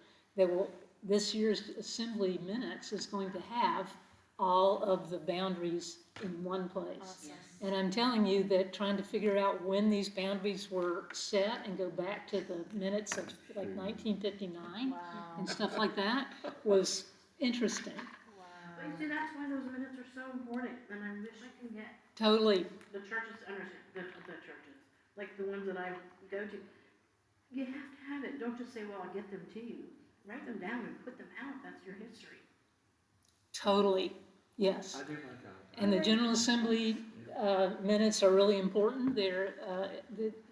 This year's assembly minutes is going to have all of the boundaries in one place. Awesome. And I'm telling you that trying to figure out when these boundaries were set and go back to the minutes of like 1959 Wow. and stuff like that was interesting. But you see, that's why those minutes are so important, and I wish I can get Totally. the churches to understand, the churches, like the ones that I go to. You have to have it, don't just say, well, I'll get them to you. Write them down and put them out, that's your history. Totally. Yes. I do like that. And the General Assembly minutes are really important. They're,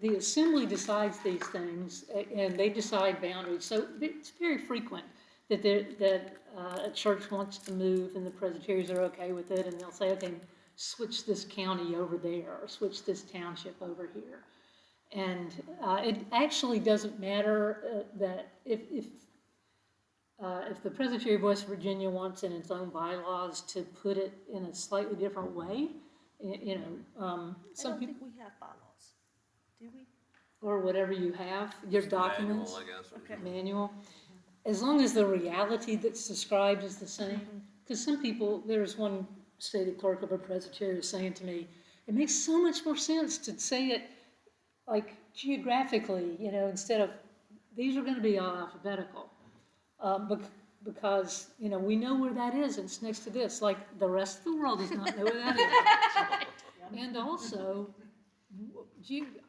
the Assembly decides these things, and they decide boundaries. So it's very frequent that a church wants to move, and the presbyteries are okay with it, and they'll say, okay, switch this county over there, or switch this township over here. And it actually doesn't matter that if the Presbytery of West Virginia wants in its own bylaws to put it in a slightly different way, you know, some people, think we have bylaws, do we? or whatever you have, your documents, Manual, I guess. Okay. manual, as long as the reality that's described is the same. Because some people, there's one stated clerk of a presbytery was saying to me, it makes so much more sense to say it like geographically, you know, instead of, these are going to be all alphabetical. Because, you know, we know where that is, it's next to this, like the rest of the world does not know where that is. And also,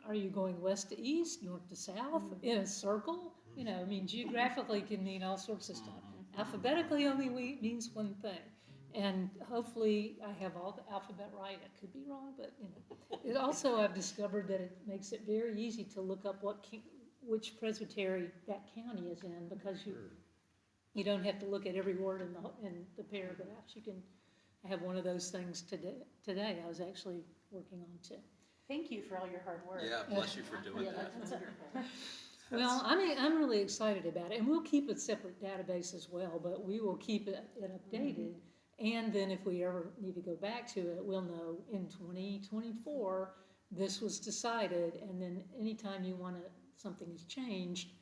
Are you going west to east, north to south, in a circle? You know, I mean, geographically can mean all sorts of stuff. Alphabetically only means one thing. And hopefully I have all the alphabet right. I could be wrong, but you know. It also, I've discovered that it makes it very easy to look up which presbytery that county is in, because you don't have to look at every word in the paragraphs. You can have one of those things today. I was actually working on too. Thank you for all your hard work. Yeah, bless you for doing Yeah, that. that's wonderful. Well, I mean, I'm really excited about it, and we'll keep a separate database as well, but we will keep it updated. And then if we ever need to go back to it, we'll know in 2024, this was decided, and then anytime something has changed,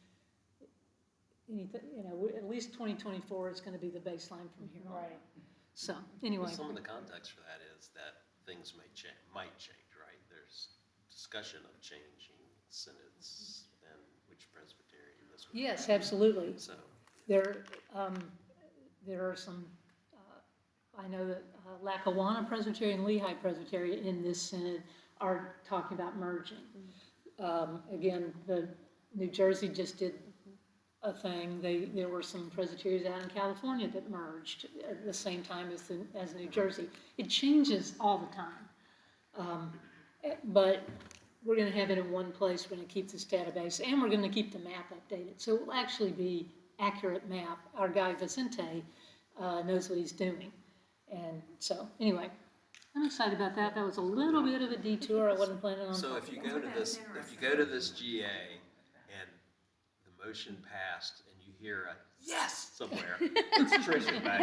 anything, you know, at least 2024 is gonna be the baseline from here on. Right. So, anyway. Some of the context for that is that things might change, right? There's discussion of changing synods and which presbytery this would be. Yes, absolutely. So, There are some, I know that Lackawanna Presbytery and Lehigh Presbytery in this synod are talking about merging. Again, the New Jersey just did a thing. There were some presbyteries out in California that merged at the same time as New Jersey. It changes all the time. But we're gonna have it in one place, we're gonna keep this database, and we're gonna keep the map updated. So it will actually be accurate map. Our guy Vicente knows what he's doing. And so, anyway, I'm excited about that. That was a little bit of a detour. I wasn't planning on. so if you go to this GA and the motion passed and you hear a yes somewhere, it's Tricia back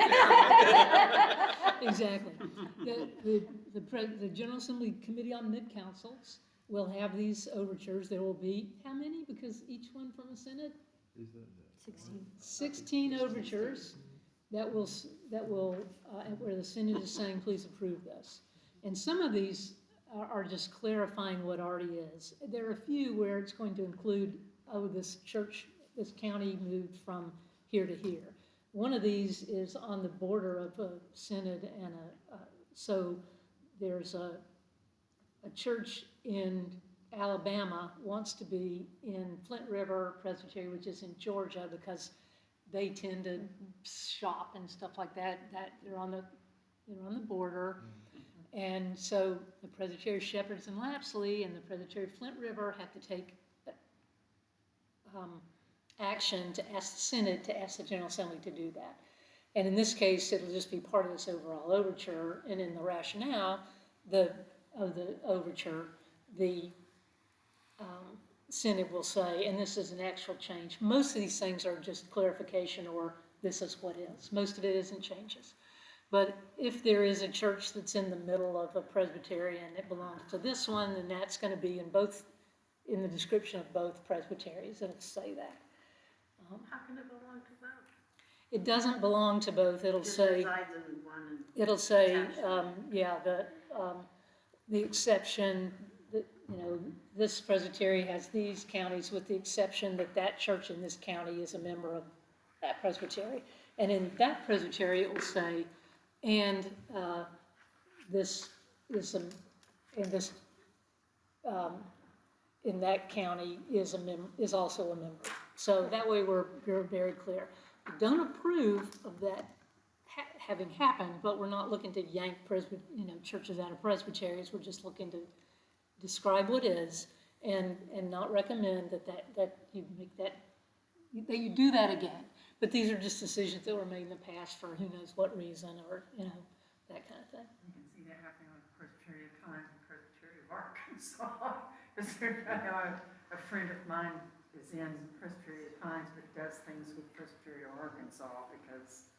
there. Exactly. The General Assembly Committee on Mid-Councils will have these overtures. There will be, how many? Because each one from a synod? 16 overtures that will, where the synod is saying, please approve this. And some of these are just clarifying what already is. There are a few where it's going to include, this county moved from here to here. One of these is on the border of a synod and so there's a church in Alabama wants to be in Flint River Presbytery, which is in Georgia, because they tend to shop and stuff like that. They're on the border. And so the Presbytery Shepherds and Lapsley and the Presbytery Flint River have to take action to ask the Synod to ask the General Assembly to do that. And in this case, it'll just be part of this overall overture. And in the rationale of the overture, the Synod will say, and this is an actual change. Most of these things are just clarification or this is what is. Most of it isn't changes. But if there is a church that's in the middle of a presbytery and it belongs to this one, then that's going to be in the description of both presbyteries. It'll say that. How can it belong to both? It doesn't belong to both. It'll Just say. resides in one and It'll say, attached. the exception that, this presbytery has these counties with the exception that church in this county is a member of that presbytery. And in that presbytery, it will say, and in that county is also a member. So that way we're very clear. We don't approve of that having happened, but we're not looking to yank churches out of presbyteries. We're just looking to describe what is and not recommend that you make that you do that again. But these are just decisions that were made in the past for who knows what reason or that kind of thing. You can see that happening with Presbyterian Times and Presbyterian of Arkansas. Because I know a friend of mine is in Presbyterian Pines, but does things with Presbyterian of Arkansas because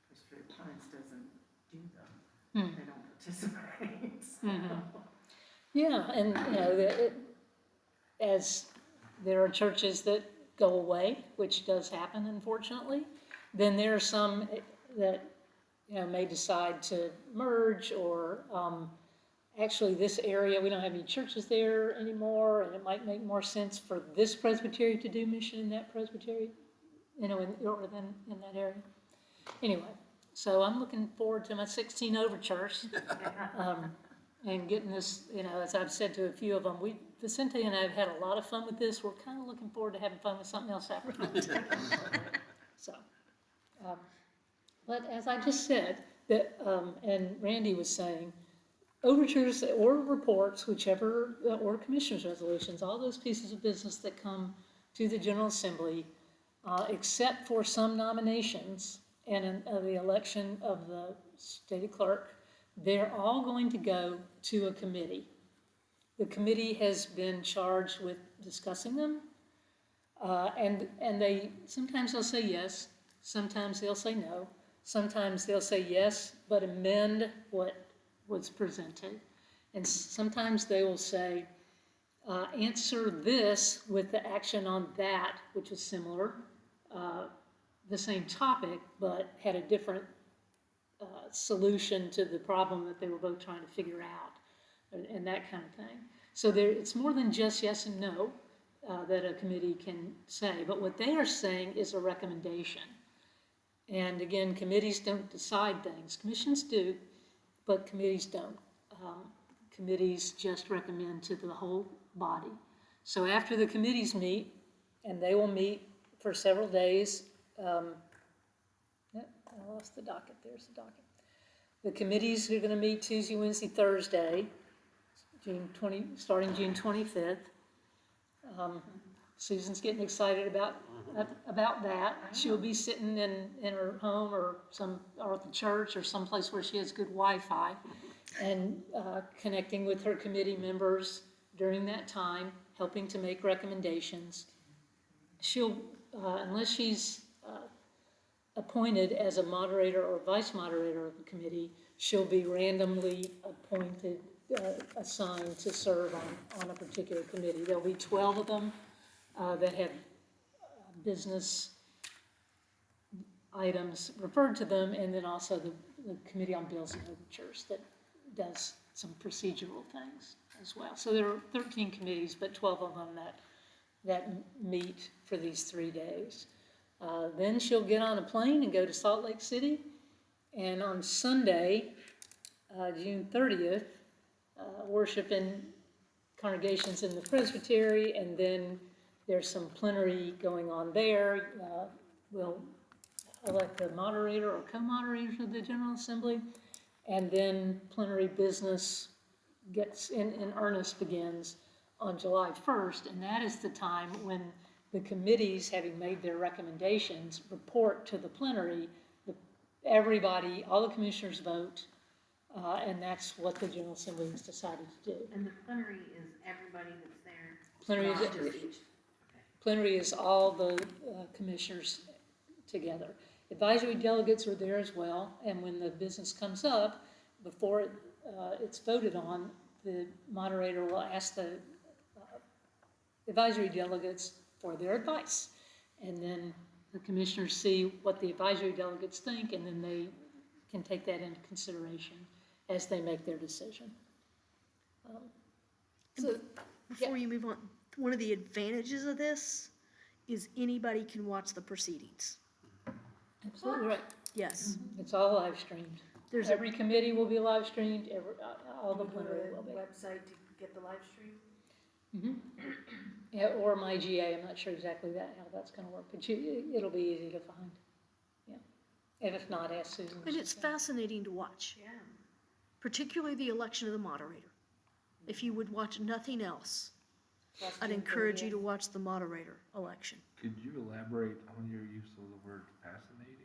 Presbyterian Pines doesn't do them. They don't participate. So. Yeah, and as there are churches that go away, which does happen unfortunately, then there are some that may decide to merge or actually this area, we don't have any churches there anymore, and it might make more sense for this presbytery to do mission in that presbytery, in that area. Anyway, so I'm looking forward to my 16 overtures. and getting this, as I've said to a few of them, Vicente and I have had a lot of fun with this. We're kind of looking forward to having fun with something else afterwards. So, but as I just said, that, and Randy was saying, overtures or reports, whichever, or commissioners' resolutions, all those pieces of business that come to the General Assembly, except for some nominations and the election of the state clerk, they're all going to go to a committee. The committee has been charged with discussing them, and sometimes they'll say yes, sometimes they'll say no, sometimes they'll say yes, but amend what was presented, and sometimes they will say, answer this with the action on that, which is similar, the same topic, but had a different solution to the problem that they were both trying to figure out, and that kind of thing. So it's more than just yes and no that a committee can say, but what they are saying is a recommendation. And again, committees don't decide things. Commissions do, but committees don't. Committees just recommend to the whole body. So after the committees meet, and they will meet for several days, I lost the docket, there's the docket. The committees are gonna meet Tuesday, Wednesday, Thursday, starting June 25th. Susan's getting excited about that. She'll be sitting in her home or at the church or someplace where she has good Wi-Fi and connecting with her committee members during that time, helping to make recommendations. She'll, unless she's appointed as a moderator or vice moderator of the committee, she'll be randomly appointed, assigned to serve on a particular committee. There'll be 12 of them that have business items referred to them, and then also the Committee on Bills and Overtures that does some procedural things as well. So there are 13 committees, but 12 of them that meet for these 3 days. Then she'll get on a plane and go to Salt Lake City, and on Sunday, June 30th, worship in congregations in the Presbyterian, and then there's some plenary going on there. We'll elect the moderator or co-moderators of the General Assembly, and then plenary business gets in earnest begins on July 1st, and that is the time when the committees, having made their recommendations, report to the plenary. Everybody, all the commissioners vote, and that's what the General Assembly has decided to do. And the plenary is everybody that's there? Plenary Not just is, each? plenary is all the commissioners together. Advisory delegates are there as well, and when the business comes up, before it's voted on, the moderator will ask the advisory delegates for their advice. And then the commissioners see what the advisory delegates think, and then they can take that into consideration as they make their decision. Before you move on, one of the advantages of this is anybody can watch the proceedings. Absolutely right. Yes. It's all live streamed. There's Every committee will be live streamed, all the Can you go plenary to will the be. website to get the live stream? Yeah, or my GA, I'm not sure exactly how that's gonna work, but it'll be easy to find, yeah. And if not, ask Susan. And it's fascinating to watch, Yeah. particularly the election of the moderator. If you would watch nothing else, That's I'd June encourage you 30th. to watch the moderator election. Could you elaborate on your use of the word fascinating?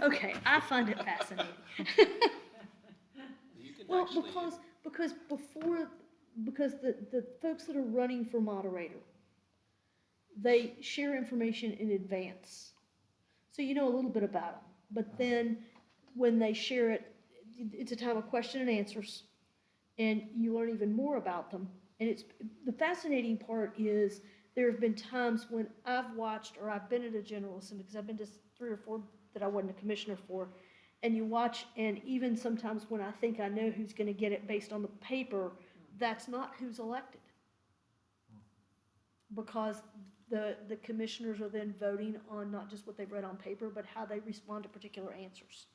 Okay, I find it fascinating. You can Well, actually, because the folks that are running for moderator, they share information in advance. So you know a little bit about them, but then when they share it, it's a time of question and answers, and you learn even more about them. And the fascinating part is there have been times when I've watched, or I've been at a General Assembly, because I've been to 3 or 4 that I wasn't a commissioner for, and you watch, and even sometimes when I think I know who's gonna get it based on the paper, that's not who's elected. Because the commissioners are then voting on not just what they've read on paper, but how they respond to particular answers.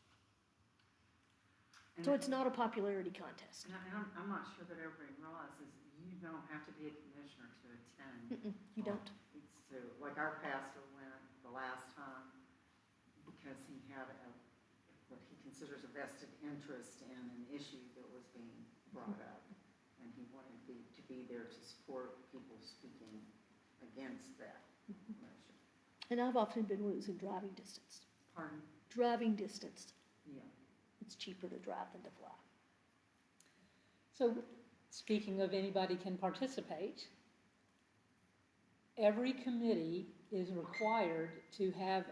So it's not a popularity contest. And I'm not sure that everybody realizes you don't have to be a commissioner to attend. You don't. It's to, like our pastor went the last time because he had what he considers a vested interest in an issue that was being brought up. And he wanted to be there to support people speaking against that motion. And I've often been losing driving distance. Pardon? Driving distance. Yeah. It's cheaper to drive than to fly. So, speaking of anybody can participate, every committee is required to have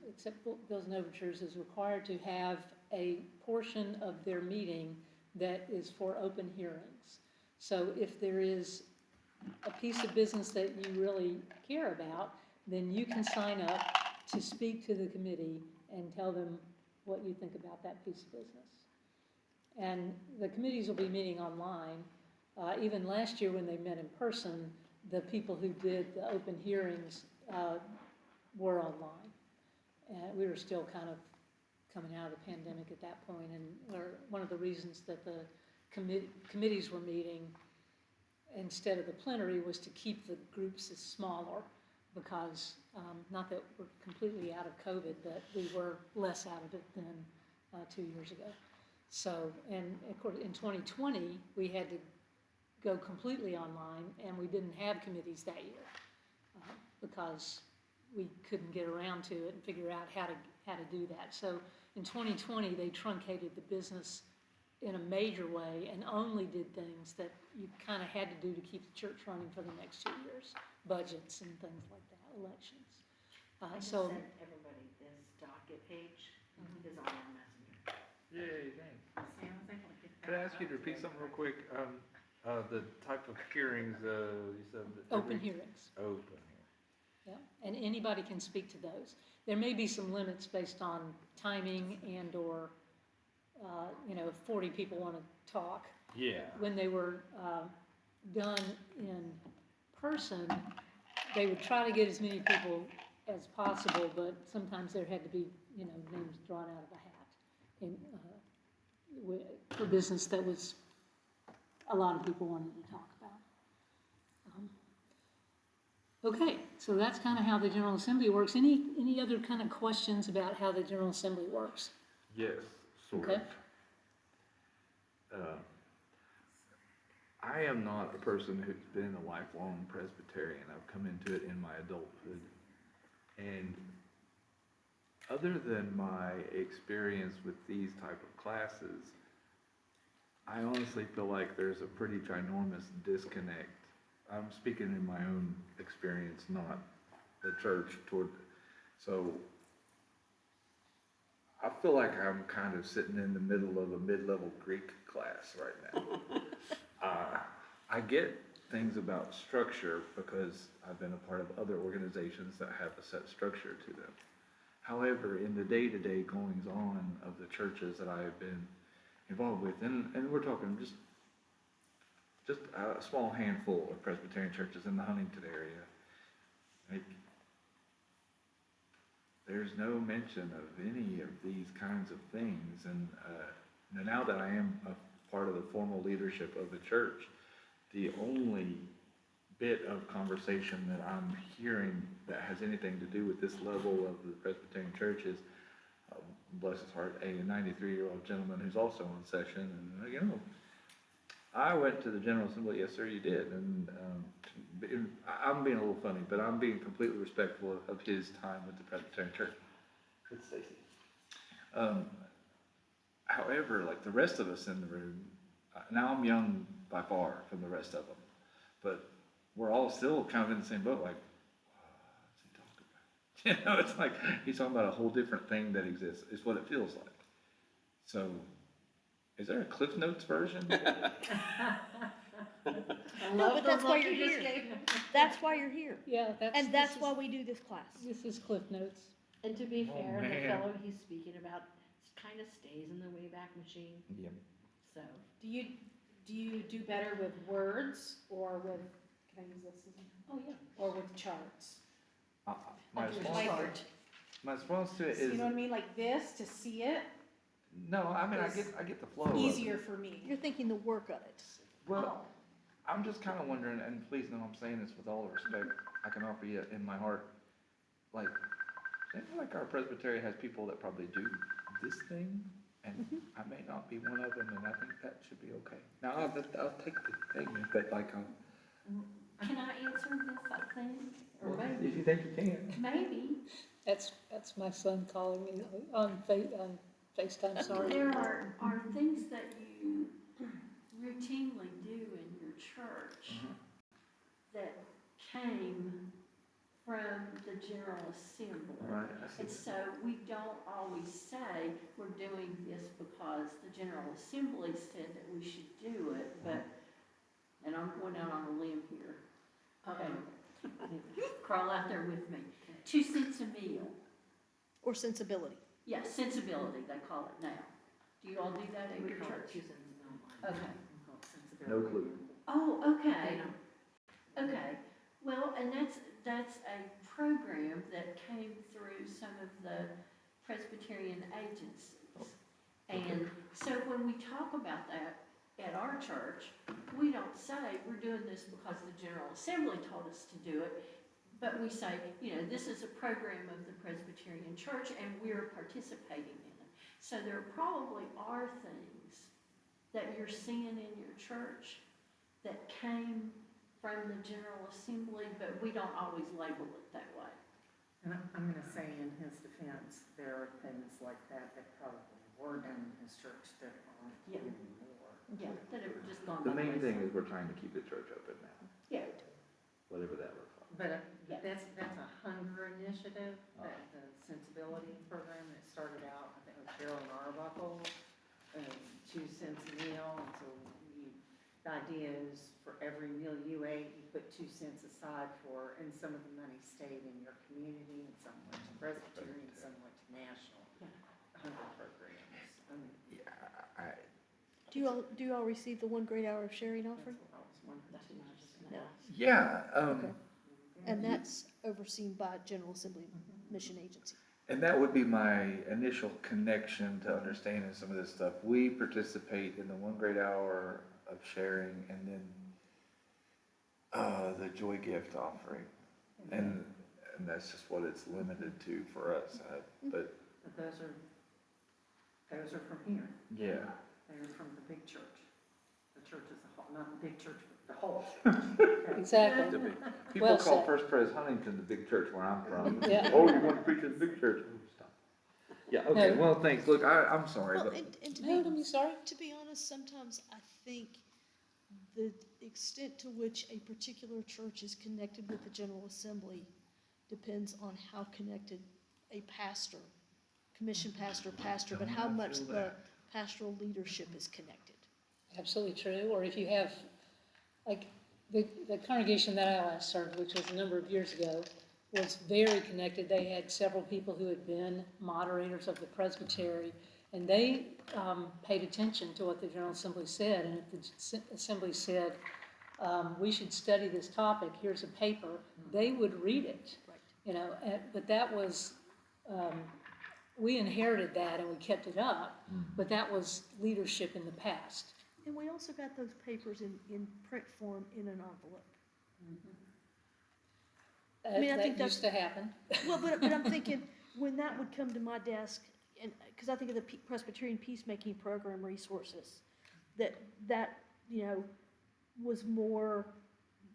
except Bills and Overtures, is required to have a portion of their meeting that is for open hearings. So if there is a piece of business that you really care about, then you can sign up to speak to the committee and tell them what you think about that piece of business. And the committees will be meeting online. Even last year when they met in person, the people who did the open hearings were online. And we were still kind of coming out of the pandemic at that point, and one of the reasons that the committees were meeting instead of the plenary was to keep the groups as smaller, because not that we're completely out of COVID, but we were less out of it than 2 years ago. So, and of course, in 2020, we had to go completely online, and we didn't have committees that year because we couldn't get around to it and figure out how to do that. So in 2020, they truncated the business in a major way and only did things that you kind of had to do to keep the church running for the next 2 years, budgets and things like that, elections. I just So sent everybody this docket page is on our messenger. Yay, thanks. See, I was able to get that. Could I ask you to repeat something real quick? The type of hearings, you said. that open every- hearings. Open. Yeah, and anybody can speak to those. There may be some limits based on timing and/or, 40 people want to talk. Yeah. When they were done in person, they would try to get as many people as possible, but sometimes there had to be, names drawn out of a hat for business that was a lot of people wanted to talk about. Okay, so that's kind of how the General Assembly works. Any other kind of questions about how the General Assembly works? Yes, sort Okay. of. I am not a person who's been a lifelong Presbyterian. I've come into it in my adulthood. And other than my experience with these type of classes, I honestly feel like there's a pretty ginormous disconnect. I'm speaking in my own experience, not the church so I feel like I'm kind of sitting in the middle of a mid-level Greek class right now. I get things about structure because I've been a part of other organizations that have a set structure to them. However, in the day-to-day goings-on of the churches that I have been involved with, and we're talking just a small handful of Presbyterian churches in the Huntington area, like, there's no mention of any of these kinds of things. And now that I am a part of the formal leadership of the church, the only bit of conversation that I'm hearing that has anything to do with this level of the Presbyterian church is, bless his heart, a 93-year-old gentleman who's also on session. And, I went to the General Assembly. Yes, sir, you did. And I'm being a little funny, but I'm being completely respectful of his time with the Presbyterian church. With Stacy. However, like the rest of us in the room, now I'm young by far from the rest of them, but we're all still kind of in the same boat, like, what's he talking about? It's like he's talking about a whole different thing that exists, is what it feels like. So, is there a Cliff Notes version? No, but that's why you're here. That's why you're here. Yeah, And that's why we do this class. This is Cliff Notes. And to be Oh, fair, the man. fellow he's speaking about kind of stays in the Wayback Machine, Yep. so. Do you do better with words or with, can I use this as Oh, yeah. or with charts? My response to it You is, know what I mean, like this, to see it, No, I mean, I get the flow of it. Easier for me. You're thinking the work of it. Well, I'm just kind of wondering, and please know I'm saying this with all the respect I can offer you in my heart, like, I feel like our Presbyterian has people that probably do this thing, and I may not be one of them, and I think that should be okay. Now, I'll take the thing, but like, Can I answer this, I think? Or if maybe, you think you can. maybe. That's my son calling me on FaceTime, sorry. There are things that you routinely do in your church that came from the General Assembly. Right, I see. And so we don't always say we're doing this because the General Assembly said that we should do it, but, and I'm going out on a limb here. Crawl out there with me. 2 cents a meal. Or sensibility. Yeah, sensibility, they call it now. Do you all do that at your church? Okay. No clue. Oh, okay. Okay, well, and that's a program that came through some of the Presbyterian agencies. And so when we talk about that at our church, we don't say we're doing this because the General Assembly told us to do it, but we say, you know, this is a program of the Presbyterian Church and we're participating in it. So there probably are things that you're seeing in your church that came from the General Assembly, but we don't always label it that way. And I'm gonna say in his defense, there are things like that that probably were done in his church that aren't Yeah. anymore. Yeah, that have just gone The by main wayside. thing is we're trying to keep the church open now, Yeah, whatever that looks like. But Yeah. that's a hunger initiative, that the sensibility program that started out, I think it was Carolyn Arbuckle, 2 cents a meal, and so the idea is for every meal you ate, you put 2 cents aside for, and some of the money stayed in your community, and some went to Presbyterian, some went to national hunger programs. Yeah, Do you all receive the 1 great hour of sharing offering? That's what I was wondering too. No. yeah, Okay. And that's overseen by General Assembly Mission Agency. and that would be my initial connection to understanding some of this stuff. We participate in the 1 great hour of sharing, and then the joy gift offering, and that's just what it's limited to for us. But But those are from here. yeah, They're from the big church. The church as a whole, not the big church, but the whole. Exactly. people Well call said. First Pres Huntington the big church where I'm from. Yeah. Oh, you want to preach at the big church? Oh, stop. Yeah. Okay. No. Well, thanks. Look, I'm sorry, Well, but and No, don't be sorry. to be honest, sometimes I think the extent to which a particular church is connected with the General Assembly depends on how connected a pastor, commission pastor, but how much the pastoral leadership is connected. Absolutely true, or if you have, like, the congregation that I last served, which was a number of years ago, was very connected. They had several people who had been moderators of the presbytery, and they paid attention to what the General Assembly said, and if the Assembly said, we should study this topic, here's a paper, they would read it. Right. You know, but that was, we inherited that and we kept it up, but that was leadership in the past. And we also got those papers in print form in an envelope. I mean, I think That used to happen. Well, but I'm thinking, when that would come to my desk, and, because I think of the Presbyterian Peacemaking Program resources, that, you know, was more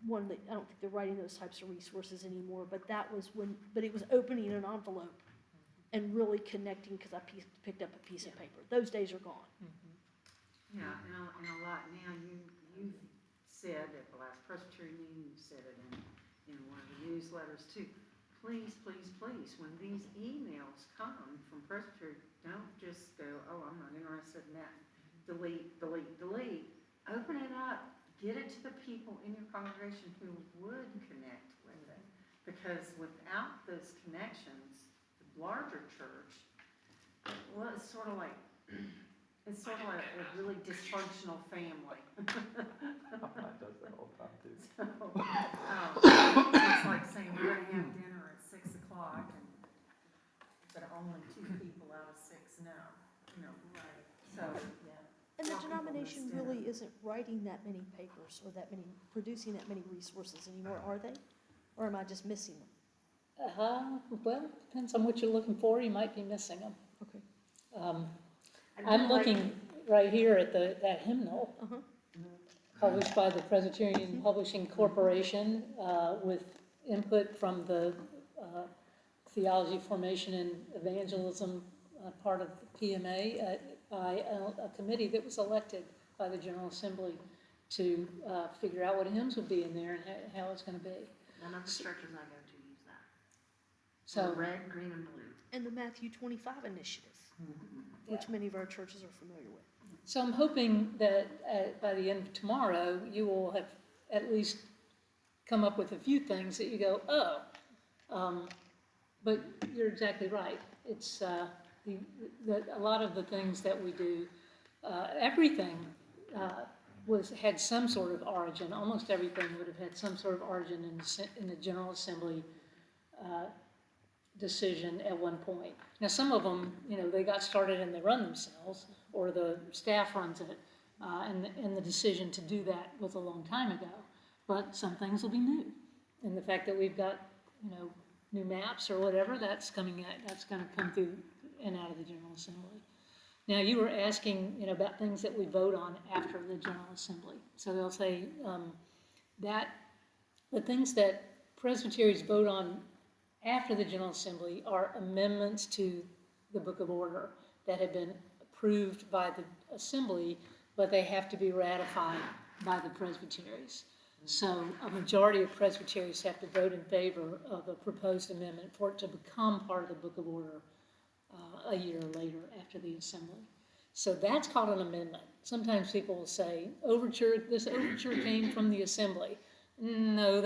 one that, I don't think they're writing those types of resources anymore, but that was but it was opening an envelope and really connecting, because I picked up a piece of paper. Those days are gone. Yeah, and a lot now, you've said at the last Presbyterian meeting, you said it in one of the newsletters too. Please, please, please, when these emails come from Presbyterian, don't just go, oh, I'm not interested in that. Delete, delete, delete. Open it up. Get it to the people in your congregation who would connect with it. Because without those connections, the larger church, well, it's sort of like a really dysfunctional family. mine does that all the time too. So, it's like saying we're gonna have dinner at 6 o'clock, but only 2 people out of 6 know, you know. So, yeah. And the Some people denomination missed it. really isn't writing that many papers or producing that many resources anymore, are they? Or am I just missing them? Well, depends on what you're looking for, you might be missing them. Okay. I do I'm like- looking right here at that hymnal, Uh-huh. published by the Presbyterian Publishing Corporation, with input from the Theology, Formation, and Evangelism part of the PMA, by a committee that was elected by the General Assembly to figure out what hymns would be in there and how it's gonna be. None of the churches I go to use that. So, Red, green, and blue. And the Matthew 25 initiative, which many of our churches are familiar with. so I'm hoping that by the end of tomorrow, you will have at least come up with a few things that you go, oh. But you're exactly right. It's, a lot of the things that we do, everything had some sort of origin. Almost everything would have had some sort of origin in the General Assembly decision at one point. Now, some of them, they got started and they run themselves, or the staff runs it, and the decision to do that was a long time ago. But some things will be new. And the fact that we've got, new maps or whatever, that's gonna come through and out of the General Assembly. Now, you were asking, about things that we vote on after the General Assembly. So they'll say that the things that presbyteries vote on after the General Assembly are amendments to the Book of Order that have been approved by the Assembly, but they have to be ratified by the presbyteries. So a majority of presbyteries have to vote in favor of a proposed amendment for it to become part of the Book of Order a year later after the Assembly. So that's called an amendment. Sometimes people will say, this overture came from the Assembly. No,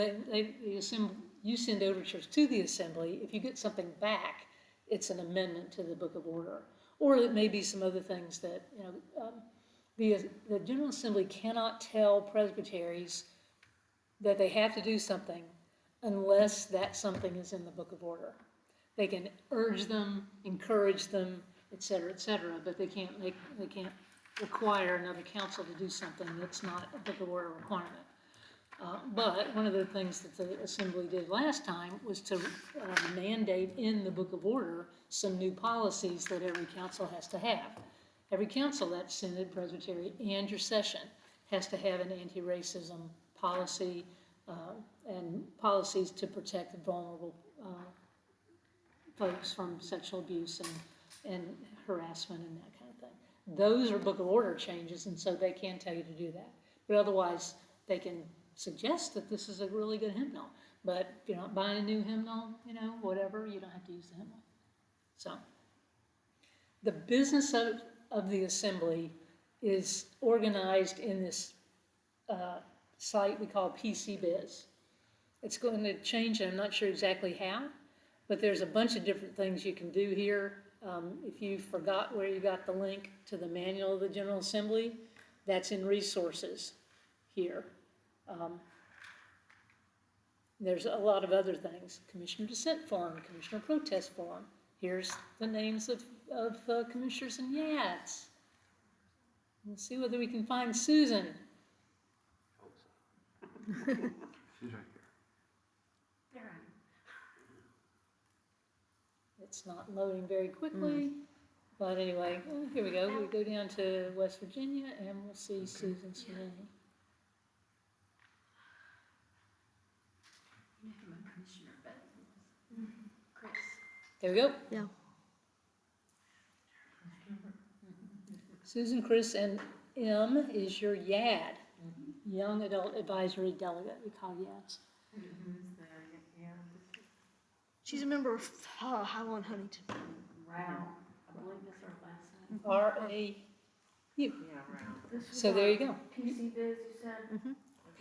you send overtures to the Assembly. If you get something back, it's an amendment to the Book of Order. Or it may be some other things that, the General Assembly cannot tell presbyteries that they have to do something unless that something is in the Book of Order. They can urge them, encourage them, et cetera, but they can't require another council to do something that's not a Book of Order requirement. But one of the things that the Assembly did last time was to mandate in the Book of Order some new policies that every council has to have. Every council, that's Synod, Presbytery, and your session, has to have an anti-racism policy and policies to protect the vulnerable folks from sexual abuse and harassment and that kind of thing. Those are Book of Order changes, and so they can tell you to do that. But otherwise, they can suggest that this is a really good hymnal. But if you're not buying a new hymnal, whatever, you don't have to use the hymnal. So, the business of the Assembly is organized in this site we call PC Biz. It's going to change, and I'm not sure exactly how, but there's a bunch of different things you can do here. If you forgot where you got the link to the manual of the General Assembly, that's in resources here. There's a lot of other things. Commissioner dissent form, commissioner protest form. Here's the names of commissioners and yads. We'll see whether we can find Susan. She's right there. There I am. It's not loading very quickly, but anyway, here we go. We go down to West Virginia and we'll see Susan's name. You know who my commissioner was? Chris. There we go. Yeah. Susan, Chris, and M is your YAD, Young Adult Advisory Delegate. We call YADs. She's a member of Highland Huntington. Rao, I believe is her last name. R-A-U. Yeah, right. So there you go. PC Biz,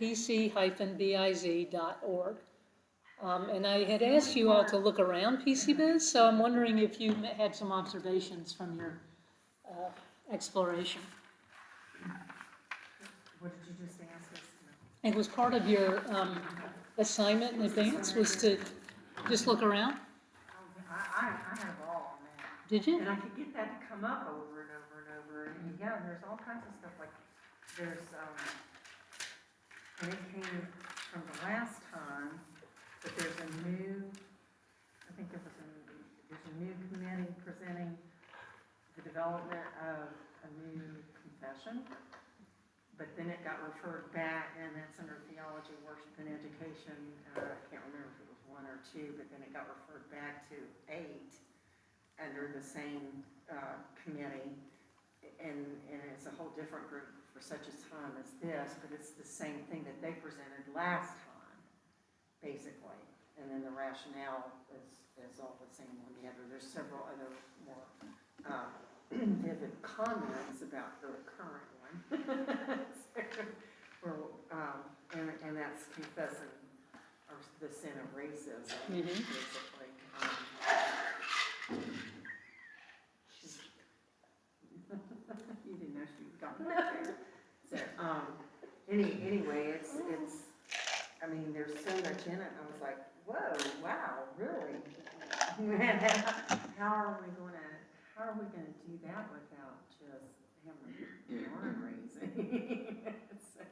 you said? pc-biz.org. And I had asked you all to look around PC Biz, so I'm wondering if you had some observations from your exploration. What did you just ask us? It was part of your assignment in advance was to just look around. I have all on that. Did you? And I could get that to come up over and over and over, and yeah, there's all kinds of stuff, like, there's, and it came from the last time, but there's a new, I think there's a new committee presenting the development of a new confession, but then it got referred back, and that's under theology, worship, and education, I can't remember if it was 1 or 2, but then it got referred back to 8 under the same, committee, and it's a whole different group for such a time as this, but it's the same thing that they presented last time, basically, and then the rationale is all the same one together. There's several other more, vivid comments about the current one. And that's confessing the sin of racism, basically. You didn't know she was gone back there. So, anyway, it's, I mean, there's so much in it, and I was like, whoa, wow, really? How are we gonna do that without just having arm raising? So,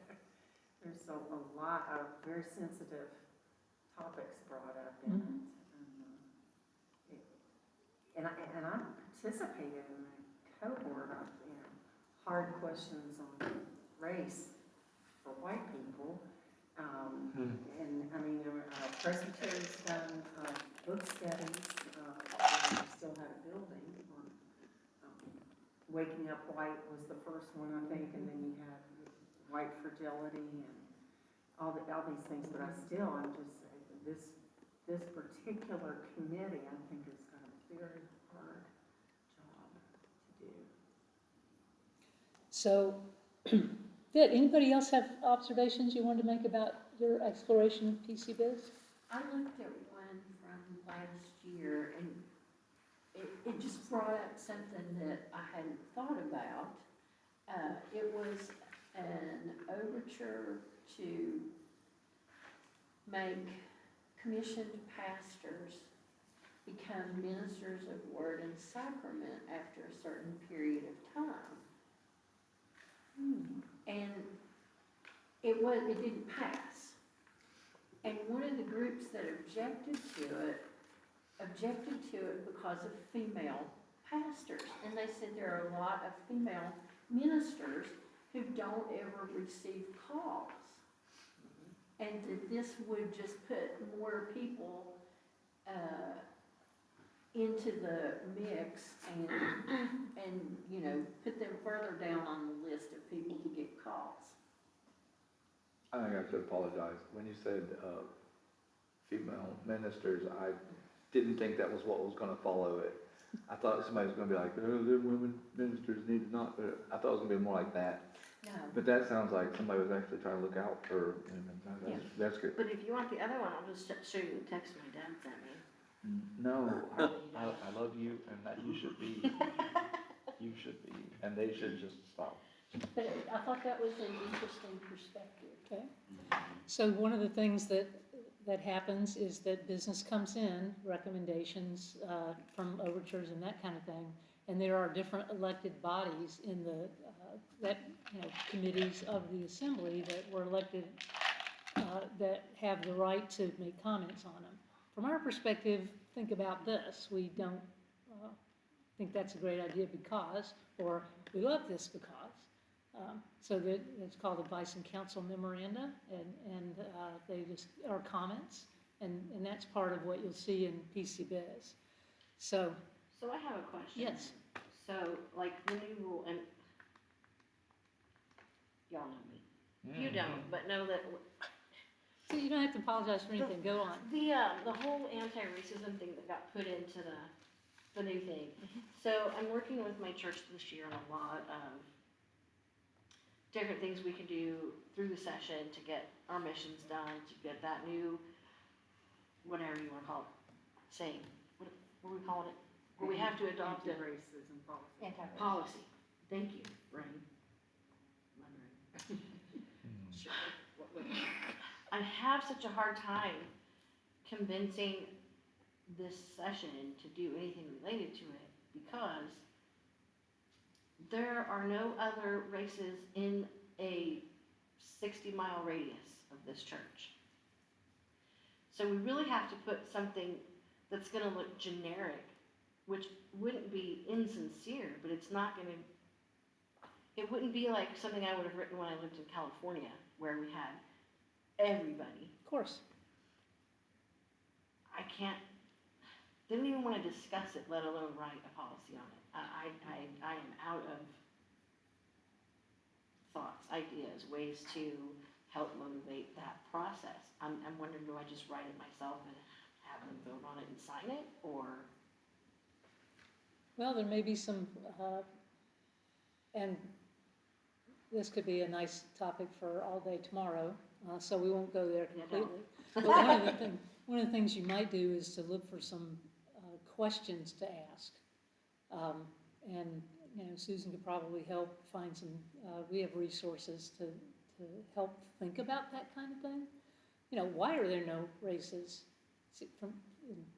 there's a lot of very sensitive topics brought up in it. And I participated in a cohort of, hard questions on race for white people. And I mean, Presbyterian's done book studies, we still had a building on Waking Up White was the first one, I think, and then you had white fragility and all these things, but I'm just, this particular committee, I think, has got a very hard job to do. So, good. Anybody else have observations you wanted to make about your exploration of PC Biz? I looked at one from last year, and it just brought up something that I hadn't thought about. It was an overture to make commissioned pastors become ministers of word and sacrament after a certain period of time. And it didn't pass. And one of the groups that objected to it because of female pastors. And they said there are a lot of female ministers who don't ever receive calls. And that this would just put more people into the mix and put them further down on the list of people to get calls. I think I should apologize. When you said female ministers, I didn't think that was what was going to follow it. I thought somebody was going to be like, oh, the women ministers need to not, but I thought it was going to be more like that. No. But that sounds like somebody was actually trying to look out for women. That's good. But if you want the other one, I'll just show you the text my dad sent me. No, I love you, and that you should be. You should be, and they should just stop. But I thought that was an interesting perspective. Okay. So one of the things that happens is that business comes in, recommendations from overtures and that kind of thing, and there are different elected bodies in the committees of the assembly that were elected that have the right to make comments on them. From our perspective, think about this. We don't think that's a great idea because, or we love this because. So that it's called advice and counsel memoranda, and they just are comments, and that's part of what you'll see in PC Biz. So I have a question. yes, So, like, the new rule, and y'all know me. You don't, but know that so you don't have to apologize for anything. Go on. the whole anti-racism thing that got put into the new thing. So I'm working with my church this year on a lot of different things we can do through the session to get our missions done, to get that new, whatever you want to call it, saying, what are we calling it? Where we have to adopt a Anti-racism policy. policy. Thank you, Brain. Sure. I have such a hard time convincing this session to do anything related to it because there are no other races in a 60-mile radius of this church. So we really have to put something that's gonna look generic, which wouldn't be insincere, but it's not gonna, it wouldn't be like something I would have written when I lived in California, where we had everybody. Of course. I can't, didn't even wanna discuss it, let alone write a policy on it. I am out of thoughts, ideas, ways to help motivate that process. I'm wondering, do I just write it myself and have them vote on it and sign it, or? Well, there may be some, and this could be a nice topic for all day tomorrow, so we won't go there Yeah, completely. don't. But one of the things you might do is to look for some questions to ask. And, you know, Susan could probably help find some, we have resources to help think about that kind of thing. You know, why are there no races from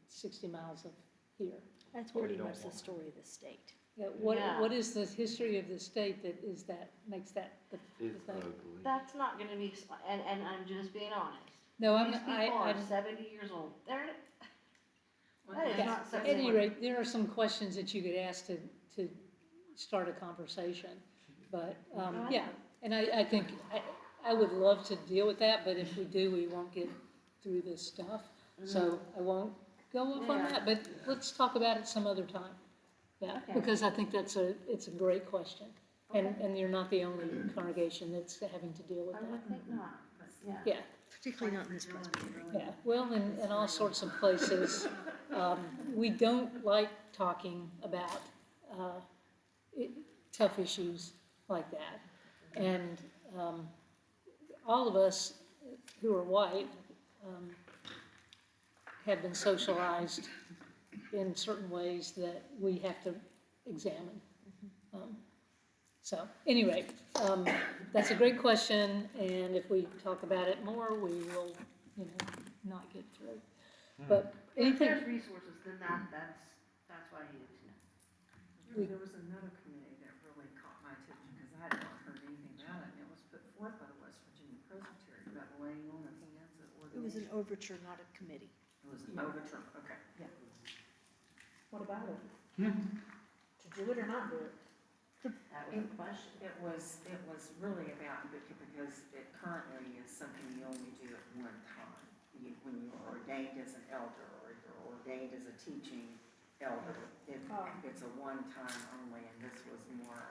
60 miles of here? That's Or you pretty don't much the want it. story of the state. Yeah, Yeah. what is the history of the state that makes that the It's thing? ugly. That's not gonna be, and I'm just being honest. No, These people are 70 years old. That is Yeah, not at something. any rate, there are some questions that you could ask to start a conversation. But, yeah, and I think, I would love to deal with that, but if we do, we won't get through this stuff. So I won't go off on Yeah. that, but let's talk about it some other time. Yeah, Okay. because I think it's a great question. And you're not the only congregation that's having to deal with I that. would think not, but yeah. Yeah. Particularly not in this Presbyterian. Yeah, well, in all sorts of places, we don't like talking about tough issues like that. And all of us who are white have been socialized in certain ways that we have to examine. So, anyway, that's a great question, and if we talk about it more, we will, you know, not get through. But If anything, there's resources, then that's what I needed to know. There was another committee that really caught my attention, because I had not heard anything about it, and it was put forth by the West Virginia Presbyterian about laying on of hands at It was an ordination. overture, not a committee. It was an overture, okay. What about it? To do it or not do it? That was the question. It was really about, because it currently is something you only do at one time. When you're ordained as an elder, or you're ordained as a teaching elder, it's a one-time only, and this was more,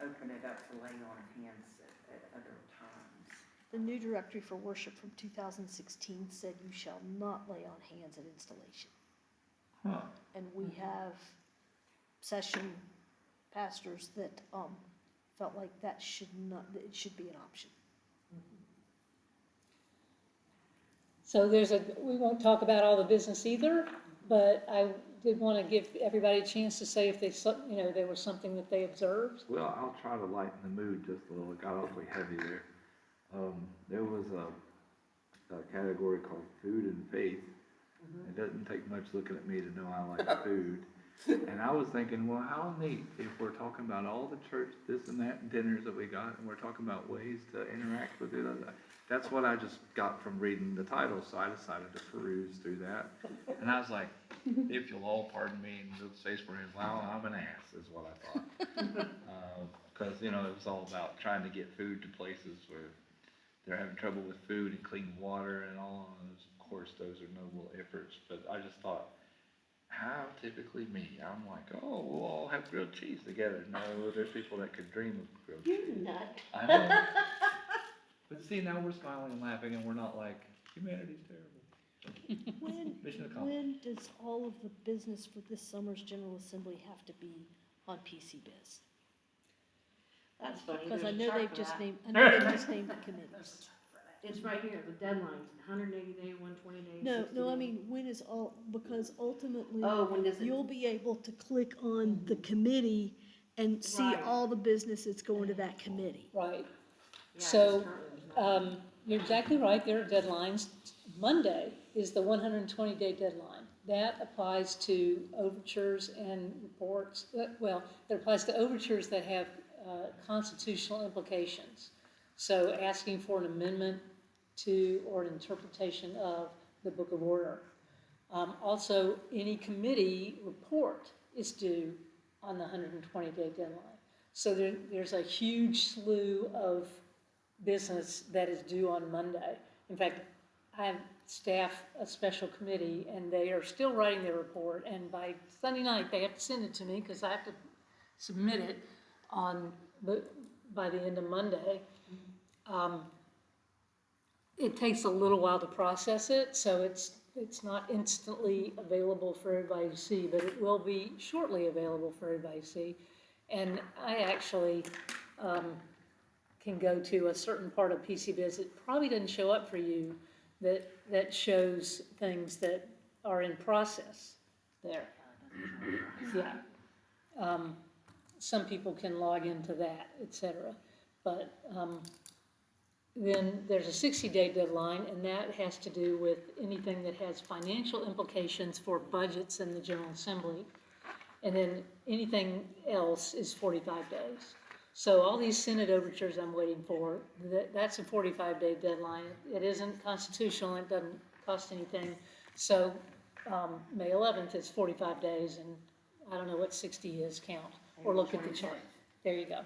open it up to laying on of hands at other times. The new directory for worship from 2016 said you shall not lay on hands at installation. Huh. And we have session pastors that felt like that that it should be an option. so we won't talk about all the business either, but I did want to give everybody a chance to say if there was something that they observed. Well, I'll try to lighten the mood just a little. It got awfully heavy there. There was a category called food and faith. It doesn't take much looking at me to know I like food. And I was thinking, well, how neat if we're talking about all the church, this and that dinners that we got, and we're talking about ways to interact with it. That's what I just got from reading the title, so I decided to peruse through that. And I was like, if you'll all pardon me, and you'll say for him, wow, I'm an ass, is what I thought. Because, it was all about trying to get food to places where they're having trouble with food and clean water and all of those. Of course, those are noble efforts, but I just thought, how typically me? I'm like, oh, we'll all have grilled cheese together. No, there's people that could dream of grilled cheese. You nut. I know. But see, now we're smiling and laughing, and we're not like, humanity's terrible. Mission accomplished. When does all of the business for this summer's General Assembly have to be on PC Biz? That's funny. Because I There's a know chart they've for just that. named, I know they've just named the committees. It's right here, the deadlines, 180 day, 120 day. No, 60 no, I day. mean, when is because ultimately, Oh, when does it? you'll be able to click on the committee and see Right. all the business that's going to that committee. Right. Yeah, So, it's currently not. you're exactly right, there are deadlines. Monday is the 120-day deadline. That applies to overtures and reports, well, it applies to overtures that have constitutional implications. So asking for an amendment to or an interpretation of the Book of Order. Also, any committee report is due on the 120-day deadline. So there's a huge slew of business that is due on Monday. In fact, I have staff a special committee, and they are still writing their report, and by Sunday night, they have to send it to me, because I have to submit it by the end of Monday. It takes a little while to process it, so it's not instantly available for everybody to see, but it will be shortly available for everybody to see. And I actually can go to a certain part of PCBiz. It probably doesn't show up for you, that shows things that are in process there. Yeah. Some people can log into that, etc. But then there's a 60-day deadline, and that has to do with anything that has financial implications for budgets in the General Assembly. And then anything else is 45 days. So all these Senate overtures I'm waiting for, that's a 45-day deadline. It isn't constitutional, it doesn't cost anything. So May 11th is 45 days, and I don't know what 60 is, count, or look at the chart. There you go.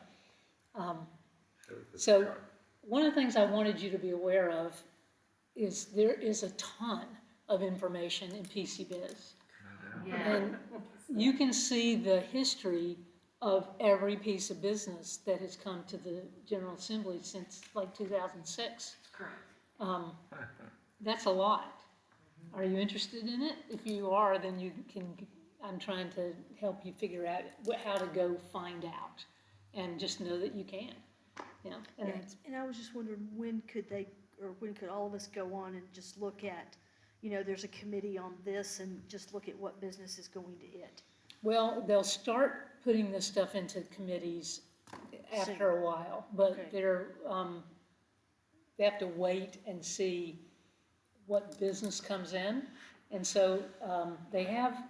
So one of the things I wanted you to be aware of is there is a ton of information in PCBiz. Yeah. And you can see the history of every piece of business that has come to the General Assembly since like 2006. Correct. That's a lot. Are you interested in it? If you are, then you can, I'm trying to help you figure out how to go find out, and just know that you can. You know, And I was just wondering, when could all of us go on and just look at, there's a committee on this, and just look at what business is going to it? well, they'll start putting this stuff into committees after a while, but Okay. they have to wait and see what business comes in. And so they have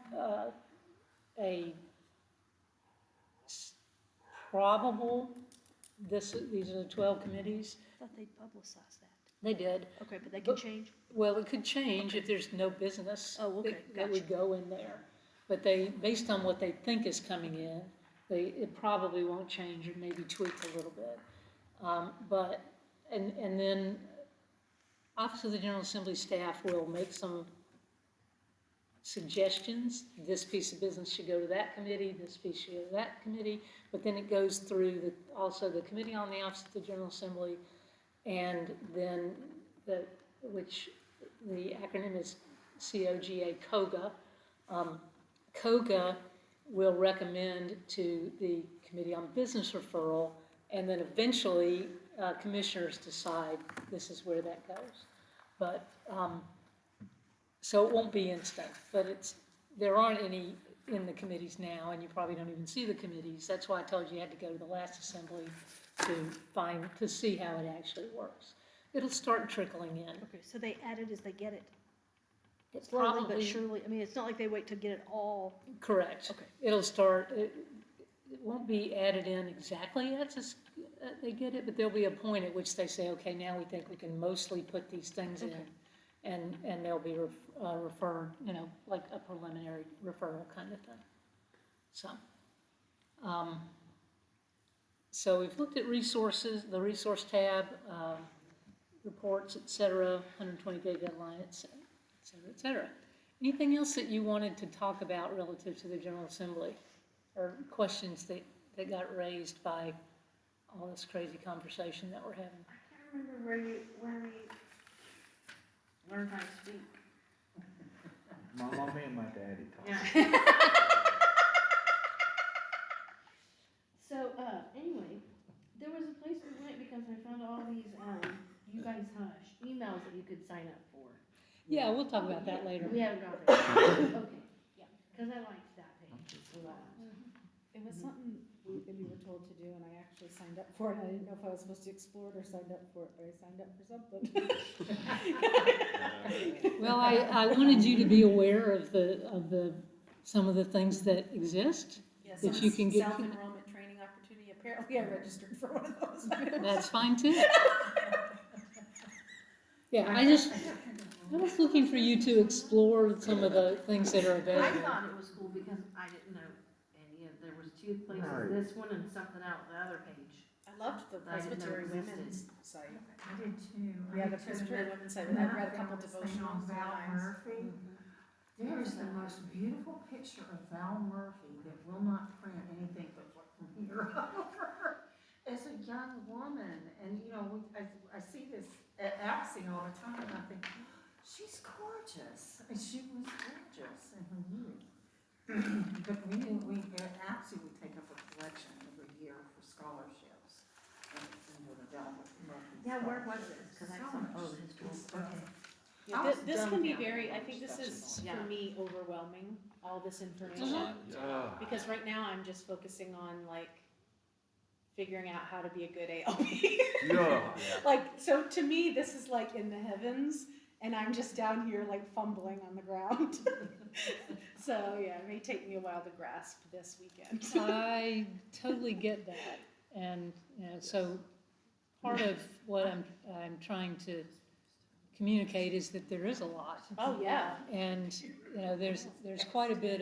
a probable, these are the 12 committees. I thought they'd publicize that. They did. Okay, but they can But- change? Well, it could change if there's no business Oh, okay, that would go in there. But based on what they think is coming in, it probably won't change, or maybe tweak a little bit. And then Office of the General Assembly staff will make some suggestions. This piece of business should go to that committee, this piece should go to that committee, but then it goes through also the Committee on the Office of the General Assembly, and then which the acronym is COGA, COGA. COGA will recommend to the Committee on Business Referral, and then eventually commissioners decide this is where that goes. But so it won't be instant, but there aren't any in the committees now, and you probably don't even see the committees. That's why I told you you had to go to the last assembly to see how it actually works. It'll start trickling in. Okay, so they add it as they get it? It's Slowly but probably- surely, it's not like they wait to get it all. Correct. Okay. It'll start, it won't be added in exactly as they get it, but there'll be a point at which they say, okay, now we think we can mostly put these things in, and they'll be referred, like a preliminary referral kind of thing. So we've looked at resources, the resource tab, reports, et cetera, 120-day deadline, et cetera, et cetera, et cetera. Anything else that you wanted to talk about relative to the General Assembly, or questions that got raised by all this crazy conversation that we're having? I can't remember when we learned how to speak. My mommy and my daddy talk. Yeah. So, anyway, there was a place we went because I found all these, you guys hush, emails that you could sign up for. Yeah, we'll talk about that later. We haven't got there. Okay, yeah, because I liked that page a lot. It was something we were told to do, and I actually signed up for it. I didn't know if I was supposed to explore it or signed up for it, but I signed up for something. Well, I wanted you to be aware of some of the things that exist. Yes, That you can get- self-enrollment training opportunity. Apparently I registered for one of those. That's fine too. Yeah, I was looking for you to explore some of the things that are I available. thought it was cool because I didn't know any of, there was two places, Right. this one and something out the other page. I loved the I didn't know Presbyterian existed. Women's site. I did too. Yeah, the Presbyterian Women's site. I've read a couple devotionals Val sometimes. Murphy. There's the most beautiful picture of Val Murphy that will not print anything but from here over. As a young woman, and you know, I see this at APSI all the time, and I think, she's gorgeous. And she was gorgeous in her youth. But at APSI, we take up a collection every year for scholarships. And the Val Murphy. Yeah, where was this? Cause I So saw, much oh, the historical, okay. Yeah, I was this can be dumbfounded very, I by think this stuff is, Yeah. for me, overwhelming, all this information. Because right now I'm just focusing on like figuring out how to be a good ALP. Yeah. Like, so to me, this is like in the heavens, and I'm just down here like fumbling on the ground. So yeah, it may take me a while to grasp this weekend. I totally get that, and, you know, so part of what I'm trying to communicate is that there is a lot. Oh, yeah. And, you know, there's quite a bit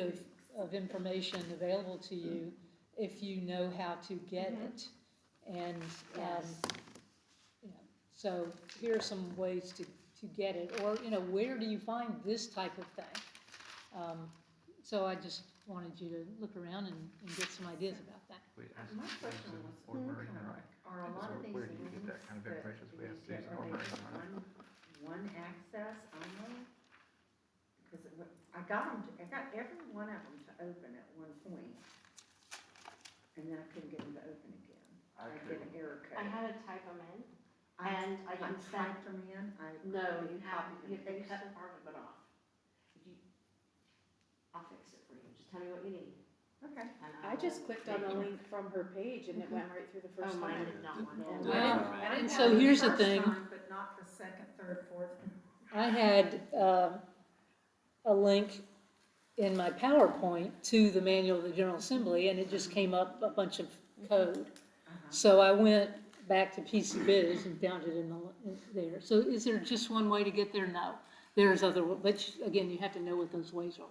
of information available to you if you know how to get it. And, you know, so here are some ways to get it, or, you know, where do you find this type of thing? So I just wanted you to look around and get some ideas about that. We asked My question Susan was, or Marie, right? are a lot of these Where do you get that links kind of that information? So we we asked get, Susan are or they Marie, just right? one access only? Because I got every one of them to open at one point, and then I couldn't get them to open again. I get an error code. I had to type them in, and I can send, typed them in, no, you have, copied you and have to cut pasted. part of it off. If you, I'll fix it for you, just tell me what you need. Okay. and I just will clicked on make the it. link from her page and it went right through the Oh, first mine line. did not want And to. Well, I didn't so have it here's the first thing. time, but not the second, third, fourth. I had a link in my PowerPoint to the manual of the General Assembly, and it just came up a bunch of code. So I went back to PC Biz and found it in there. So is there just one way to get there? No. There's other, but again, you have to know what those ways are.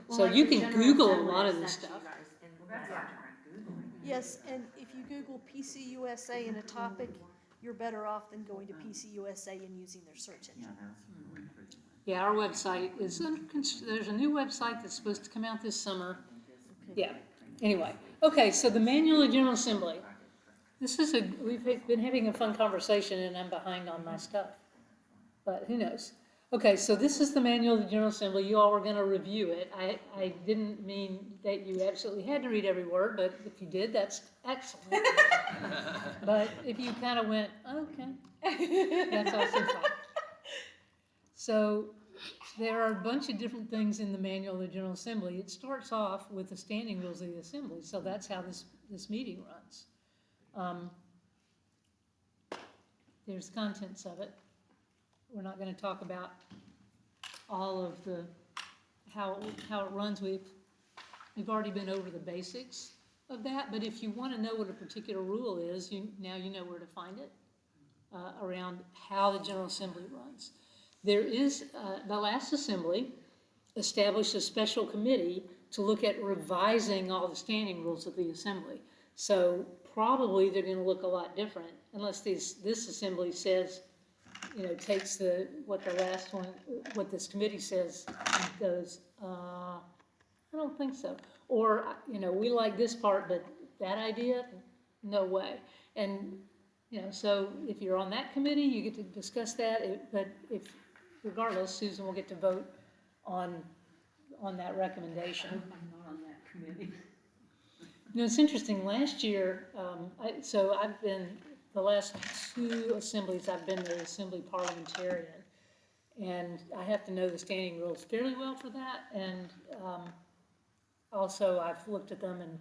Well, So like you the can General Google a Assembly lot I of this sent to you stuff. guys in Well, that's the- why I tried Googling. Yes, and if you Google PCUSA in a topic, you're better off than going to PCUSA and using their search engine. Yeah, our website is, there's a new website that's supposed to come out this summer. Yeah, anyway. Okay, so the manual of General Assembly. We've been having a fun conversation and I'm behind on my stuff. But who knows? Okay, so this is the manual of the General Assembly. You all were gonna review it. I didn't mean that you absolutely had to read every word, but if you did, that's excellent. But if you kind of went, okay, that's also fine. So there are a bunch of different things in the manual of the General Assembly. It starts off with the standing rules of the Assembly, so that's how this meeting runs. There's contents of it. We're not gonna talk about all of how it runs. We've already been over the basics of that, but if you wanna know what a particular rule is, now you know where to find it, around how the General Assembly runs. There is, the last Assembly established a special committee to look at revising all the standing rules of the Assembly. So probably they're gonna look a lot different unless this Assembly says, you know, takes what this committee says and goes, I don't think so. Or, you know, we like this part, but that idea, no way. And, you know, so if you're on that committee, you get to discuss that, but regardless, Susan will get to vote on that recommendation. I'm not on that committee. You know, it's interesting, last year, the last two assemblies, I've been the assembly parliamentarian. And I have to know the standing rules fairly well for that, and also I've looked at them and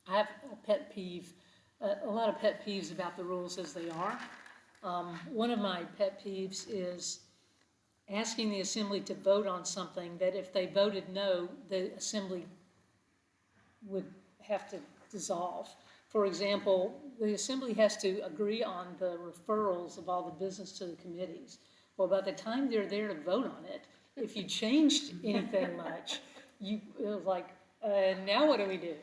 I have a pet peeve, a lot of pet peeves about the rules as they are. One of my pet peeves is asking the assembly to vote on something that if they voted no, the assembly would have to dissolve. For example, the assembly has to agree on the referrals of all the business to the committees. Well, by the time they're there to vote on it, if you changed anything much, it was like, now what do we do?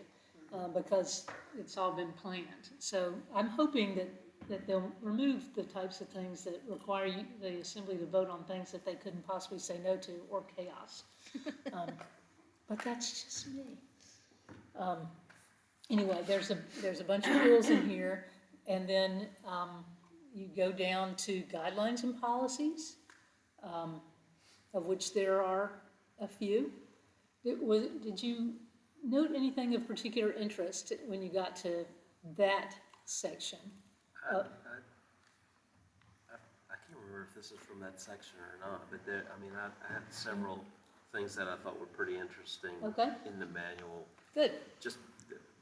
Because it's all been planned. So I'm hoping that they'll remove the types of things that require the assembly to vote on things that they couldn't possibly say no to, or chaos. But that's just me. Anyway, there's a bunch of rules in here, and then you go down to guidelines and policies, of which there are a few. Did you note anything of particular interest when you got to that section? I can't remember if this is from that section or not, but there, I mean, I had several things that I thought were pretty interesting Okay. in the manual. Good. Just,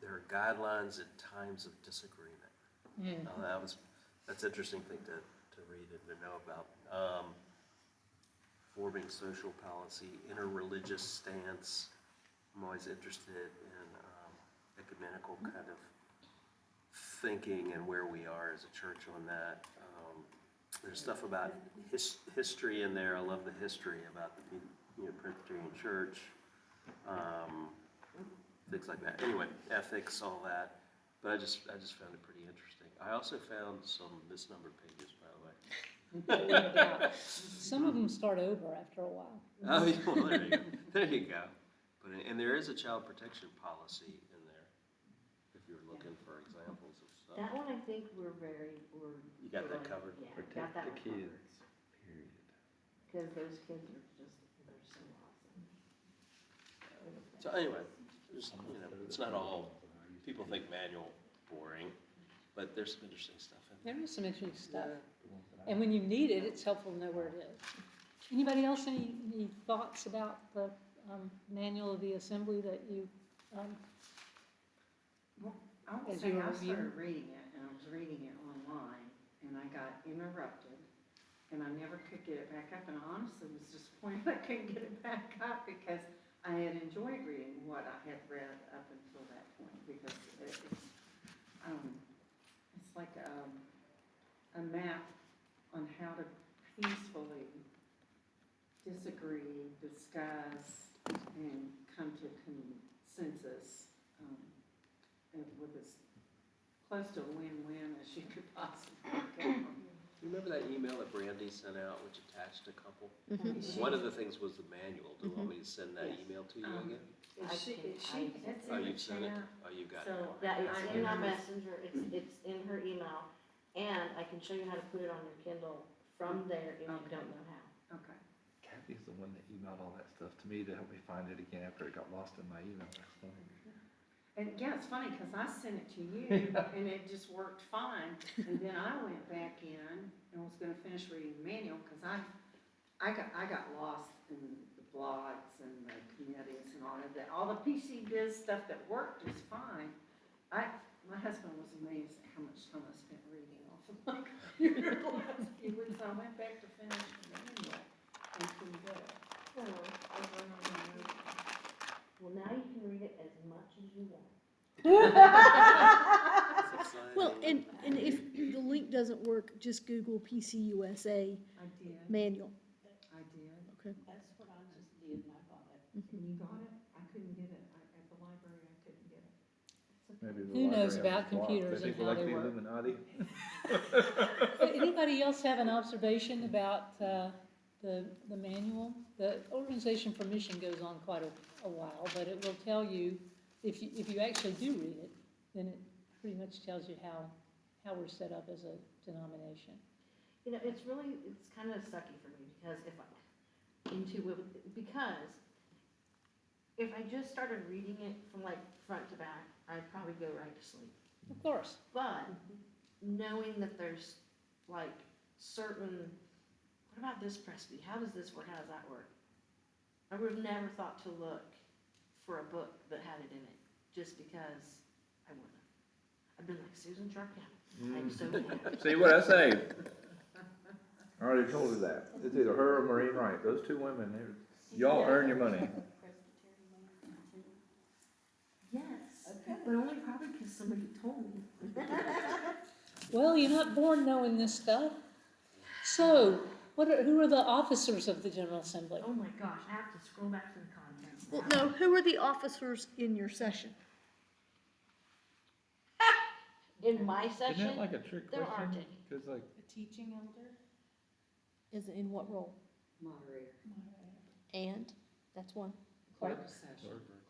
there are guidelines at times of disagreement. That's an interesting thing to read and to know about. Forming social policy, interreligious stance. I'm always interested in ecumenical kind of thinking and where we are as a church on that. There's stuff about history in there. I love the history about the Presbyterian Church, things like that. Anyway, ethics, all that. But I just found it pretty interesting. I also found some misnumbered pages, by the way. Some of them start over after a while. Oh, yeah, well, there you go. There you go. And there is a child protection policy in there, if you're looking for examples of stuff. That one, I think we're You got that covered? Yeah, got Protect that the one covered. kids, period. Because those kids are just, they're so awesome. So anyway, just, it's not all, people think manual boring, but there's some interesting stuff in there. There is some interesting stuff. And when you need it, it's helpful to know where it is. Anybody else, any thoughts about the manual of the assembly that you, Well, I will as say, you were I reviewing? started reading it, and I was reading it online, and I got interrupted, and I never could get it back up, and I honestly was disappointed I couldn't get it back up, because I had enjoyed reading what I had read up until that point, because it's like a map on how to peacefully disagree, discuss, and come to consensus, and with as close to a win-win as you could possibly come. Do you remember that email that Brandy sent out, which attached a couple? She- One of the things was the manual. Do you want me to send that Yes. email to you again? It's in I- Oh, the you've sent it? chat. Oh, you got it. So that is in our messenger, it's in her email, and I can show you how to put it on your Kindle from there if you Okay. don't know how. Okay. Kathy's the one that emailed all that stuff to me to help me find it again after it got lost in my email last night. And yeah, it's funny, because I sent it to you, and it just worked fine, and then I went back in and was gonna finish reading the manual, because I got lost in the blogs and the committees and all of that. All the PC biz stuff that worked just fine. My husband was amazed at how much time I spent reading off of my computer the last few weeks. I went back to finish the manual and couldn't get it. Over and over and over. Well, now you can read it as much as you want. It's exciting. Well, and if the link doesn't work, just Google PCUSA I did, manual. I did. Okay. That's what I just did, and I got it. And you got it? I couldn't get it. At the library, I couldn't get it. It's okay. Maybe the Who knows library has about a block. computers They and think we're how like they the work? Illuminati. Anybody else have an observation about the manual? The organization for mission goes on quite a while, but it will tell you, if you actually do read it, then it pretty much tells you how we're set up as a denomination. You know, it's kind of sucky for me, because because if I just started reading it from like front to back, I'd probably go right to sleep. Of course. But knowing that there's like certain, what about this Presby? How does this work? How does that work? I would have never thought to look for a book that had it in it, just because I wouldn't. I'd been like, Susan Sharp, I'm so mad. See what I say? I already told her that. It's either her or Maureen Wright. Those two women, y'all earn your money. Yes, but only probably because somebody told me. Well, you're not born knowing this stuff. So, who are the officers of the General Assembly? Oh my gosh, I have to scroll back to the contents. Well, no, who are the officers in your session? In my Isn't session, that like a trick there aren't question? any. Cause like, A teaching elder? Is it in what role? Moderator. And, that's one. Clerk.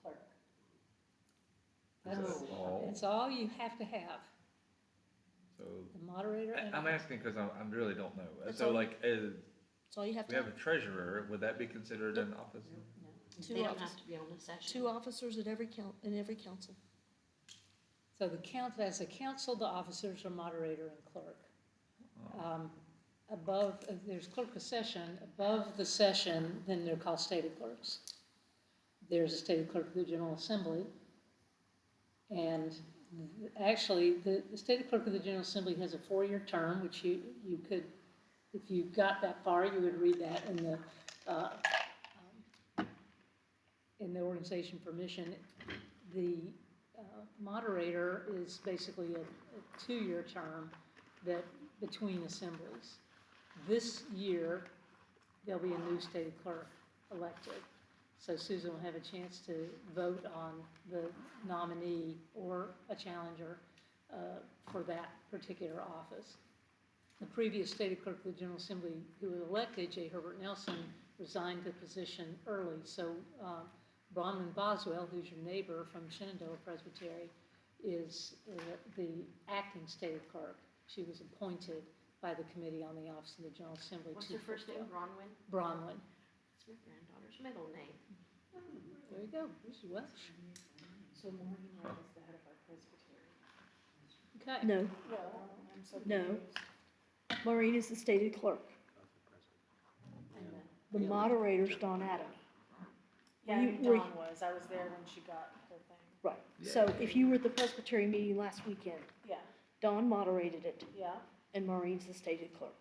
Clerk. is that all? That's all you have to have, So, the moderator and. I'm asking cause I really don't know. That's So all. like, That's all you have we to have have. a treasurer, would that be considered an office? They Two don't officers, have to be on the session. two officers at in every council. So as a council, the officers are moderator and clerk. Above, there's clerk of session, above the session, then they're called stated clerks. There's a stated clerk of the General Assembly. And actually, the stated clerk of the General Assembly has a 4-year term, which you could, if you got that far, you would read that in the organization permission. The moderator is basically a 2-year term that between assemblies. This year, there'll be a new stated clerk elected. So Susan will have a chance to vote on the nominee or a challenger for that particular office. The previous stated clerk of the General Assembly who was elected, J. Herbert Nelson, resigned the position early. So Bronwyn Boswell, who's your neighbor from Shenandoah Presbyterian, is the acting stated clerk. She was appointed by the Committee on the Office of the General Assembly. What's her first name, Bronwyn? Bronwyn. That's my granddaughter's middle name. There you go, she's Welsh. So Maureen Wright is the head of our Presbyterian. Okay. No, Well, I'm so No. confused. Maureen is the stated clerk. And then- The moderator's Dawn Adam. Yeah, I You- knew were- Dawn was, I was there when she got her thing. Right. So if you were at the Presbyterian meeting last weekend, Yeah, Dawn moderated it, yeah, and Maureen's the stated clerk.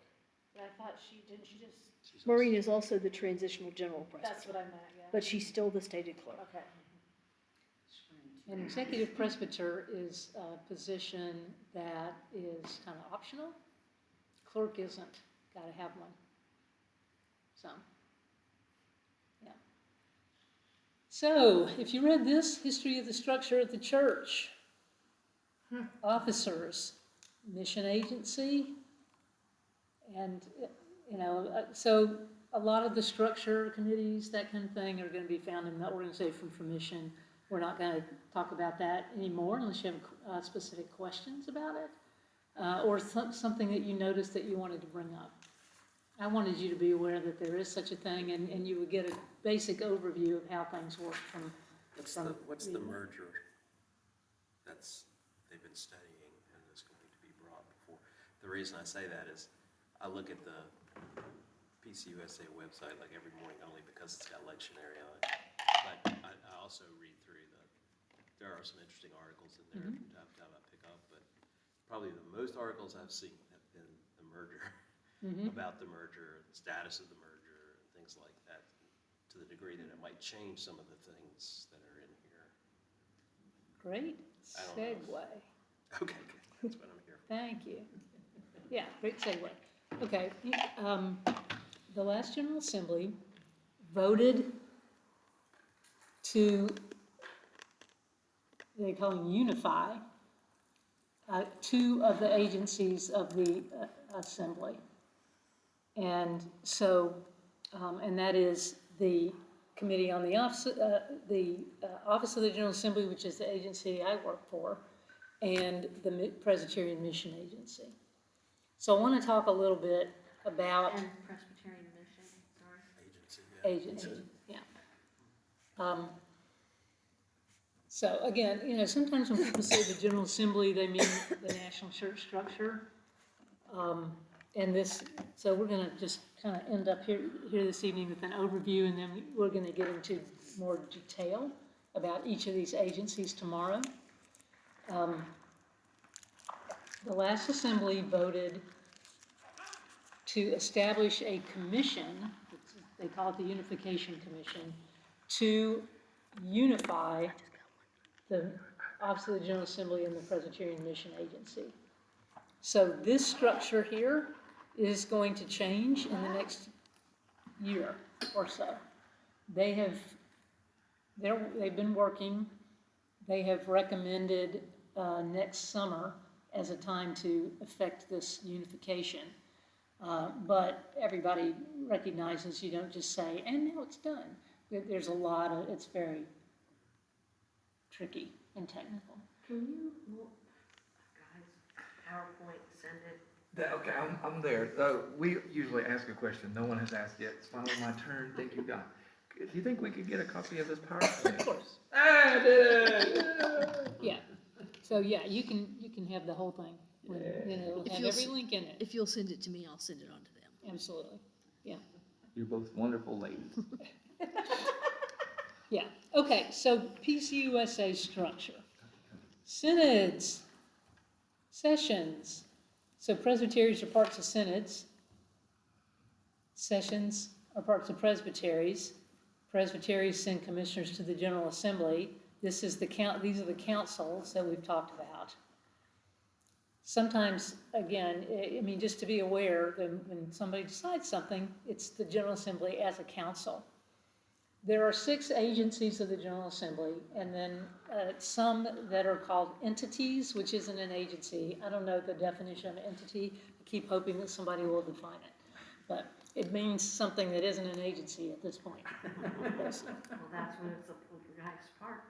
but I thought didn't she just, Maureen is also the transitional general that's presbyter, what I meant, yeah. but she's still the stated clerk. Okay. An executive presbyter is a position that is kind of optional. Clerk isn't, gotta have one. So, yeah. So, if you read this, History of the Structure of the Church, officers, mission agency, and, so a lot of the structure committees, that kind of thing, are gonna be found in the organization for mission. We're not gonna talk about that anymore unless you have specific questions about it, or something that you noticed that you wanted to bring up. I wanted you to be aware that there is such a thing, and you would get a basic overview of how things work from. What's the merger they've been studying and is going to be brought before? The reason I say that is I look at the PCUSA website like every morning only because it's got lectionary on it. But I also read through there are some interesting articles in there from time to time I pick up, but probably the most articles I've seen have been the merger, about the merger, the status of the merger, and things like that, to the degree that it might change some of the things that are in here. Great I don't know. segue. Okay, good. That's what I'm here for. Thank you. Yeah, great segue. Okay, the last General Assembly voted to, they call them unify, 2 of the agencies of the Assembly. And so, and that is the Committee on the Office of the General Assembly, which is the agency I work for, and the Presbyterian Mission Agency. So I want to talk a little bit about And Presbyterian Mission, sorry. Agency, yeah. agency, yeah. So again, sometimes when people say the General Assembly, they mean the national church structure. And this, so we're gonna just kind of end up here this evening with an overview, and then we're gonna get into more detail about each of these agencies tomorrow. The last assembly voted to establish a commission, they call it the Unification Commission, to unify the Office of the General Assembly and the Presbyterian Mission Agency. So this structure here is going to change in the next year or so. They've been working, they have recommended next summer as a time to effect this unification. But everybody recognizes you don't just say, and now it's done. There's a lot of, it's very tricky and technical. Can you, guys, PowerPoint, send it? Okay, I'm there. We usually ask a question no one has asked yet. It's finally my turn. Thank you, God. Do you think we could get a copy of this PowerPoint? Of course. I did it! Yeah. So yeah, you can have the whole thing. When, it'll If have you'll every link in it. If you'll send it to me, I'll send it on to them. Absolutely. Yeah. You're both wonderful ladies. Yeah. Okay. So PCUSA structure, synods, sessions. So presbyteries are parts of synods. Sessions are parts of presbyteries. Presbyteries send commissioners to the General Assembly. This is these are the councils that we've talked about. Sometimes, again, I mean, just to be aware that when somebody decides something, it's the General Assembly as a council. There are 6 agencies of the General Assembly, and then some that are called entities, which isn't an agency. I don't know the definition of entity. I keep hoping that somebody will define it. But it means something that isn't an agency at this point. Well, that's when it's a poltergeist park.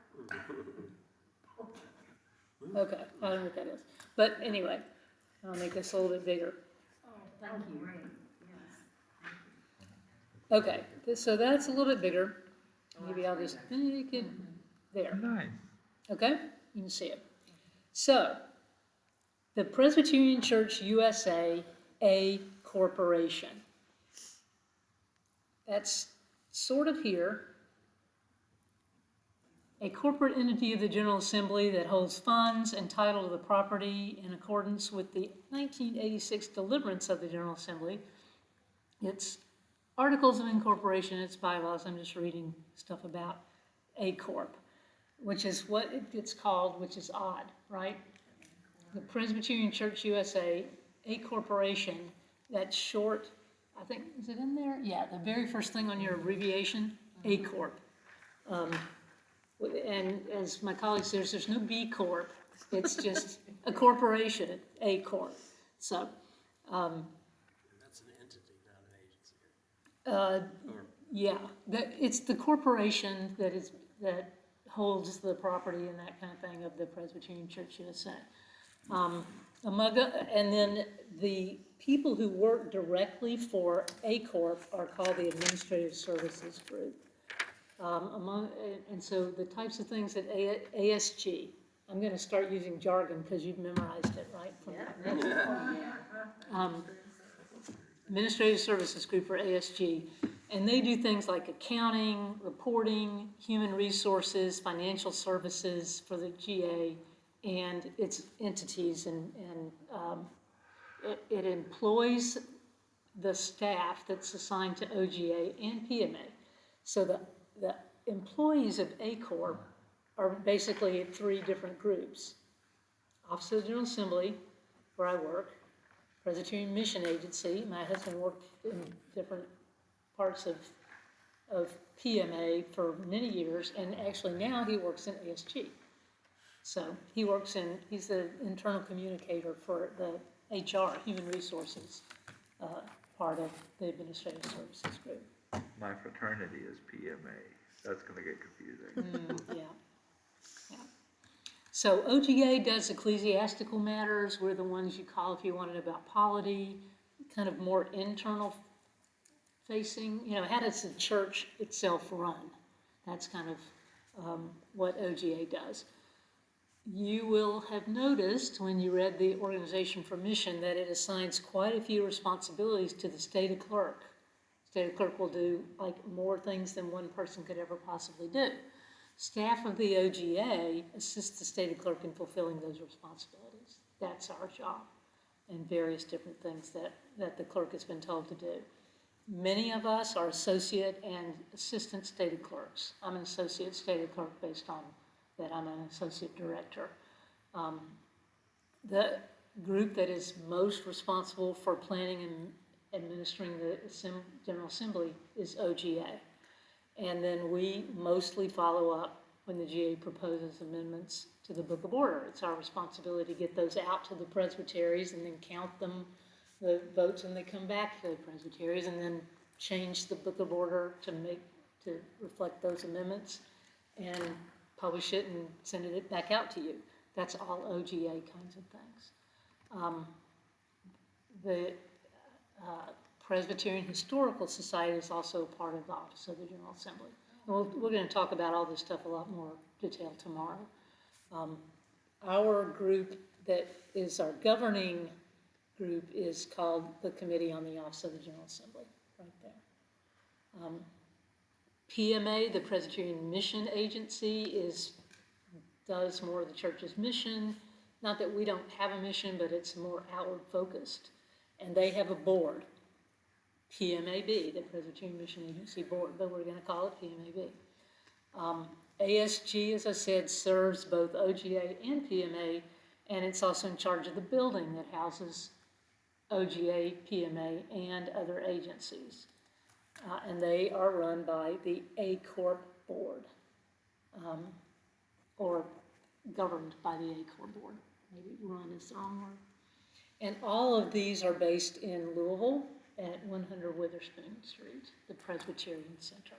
Okay, I don't know what that is. But anyway, I'll make this a little bit bigger. Thank you. Okay, so that's a little bit bigger. Maybe I'll just make it there. Nice. Okay, you can see it. So, the Presbyterian Church USA, a corporation. That's sort of here. A corporate entity of the General Assembly that holds funds and title to the property in accordance with the 1986 deliverance of the General Assembly. It's Articles of Incorporation, its bylaws. I'm just reading stuff about a corp, which is what it gets called, which is odd, right? The Presbyterian Church USA, a corporation, that's short, I think, is it in there? Yeah, the very first thing on your abbreviation, a corp. And as my colleague says, there's no B Corp. It's just a corporation, a corp. So, That's an entity, not an agency. yeah, it's the corporation that holds the property and that kind of thing of the Presbyterian Church USA. And then the people who work directly for a corp are called the Administrative Services Group. And so the types of things that ASG, I'm going to start using jargon because you've memorized it, right? Administrative Services Group, or ASG, and they do things like accounting, reporting, human resources, financial services for the GA and its entities, and it employs the staff that's assigned to OGA and PMA. So the employees of A Corp are basically 3 different groups. Office of the General Assembly, where I work, Presbyterian Mission Agency. My husband worked in different parts of PMA for many years, and actually now he works in ASG. So he's the internal communicator for the HR, Human Resources, part of the Administrative Services Group. My fraternity is PMA. That's going to get confusing. Yeah. So OGA does ecclesiastical matters. We're the ones you call if you wanted about polity, kind of more internal facing. How does the church itself run? That's kind of what OGA does. You will have noticed when you read the Organization for Mission that it assigns quite a few responsibilities to the state clerk. State clerk will do like more things than one person could ever possibly do. Staff of the OGA assist the stated clerk in fulfilling those responsibilities. That's our job, and various different things that the clerk has been told to do. Many of us are associate and assistant stated clerks. I'm an associate stated clerk based on that I'm an associate director. The group that is most responsible for planning and administering the General Assembly is OGA. And then we mostly follow up when the GA proposes amendments to the Book of Order. It's our responsibility to get those out to the presbyteries and then count them, the votes, and they come back to the presbyteries, and then change the Book of Order to reflect those amendments and publish it and send it back out to you. That's all OGA kinds of things. The Presbyterian Historical Society is also part of the Office of the General Assembly. We're going to talk about all this stuff a lot more detail tomorrow. Our group that is our governing group is called the Committee on the Office of the General Assembly, right there. PMA, the Presbyterian Mission Agency, does more of the church's mission. Not that we don't have a mission, but it's more outward focused. And they have a board. PMAB, the Presbyterian Mission Agency Board, but we're going to call it PMAB. ASG, as I said, serves both OGA and PMA, and it's also in charge of the building that houses OGA, PMA, and other agencies. And they are run by the A Corp Board, or governed by the A Corp Board. Maybe run is the wrong word. And all of these are based in Louisville, at 100 Witherspoon Street, the Presbyterian Center.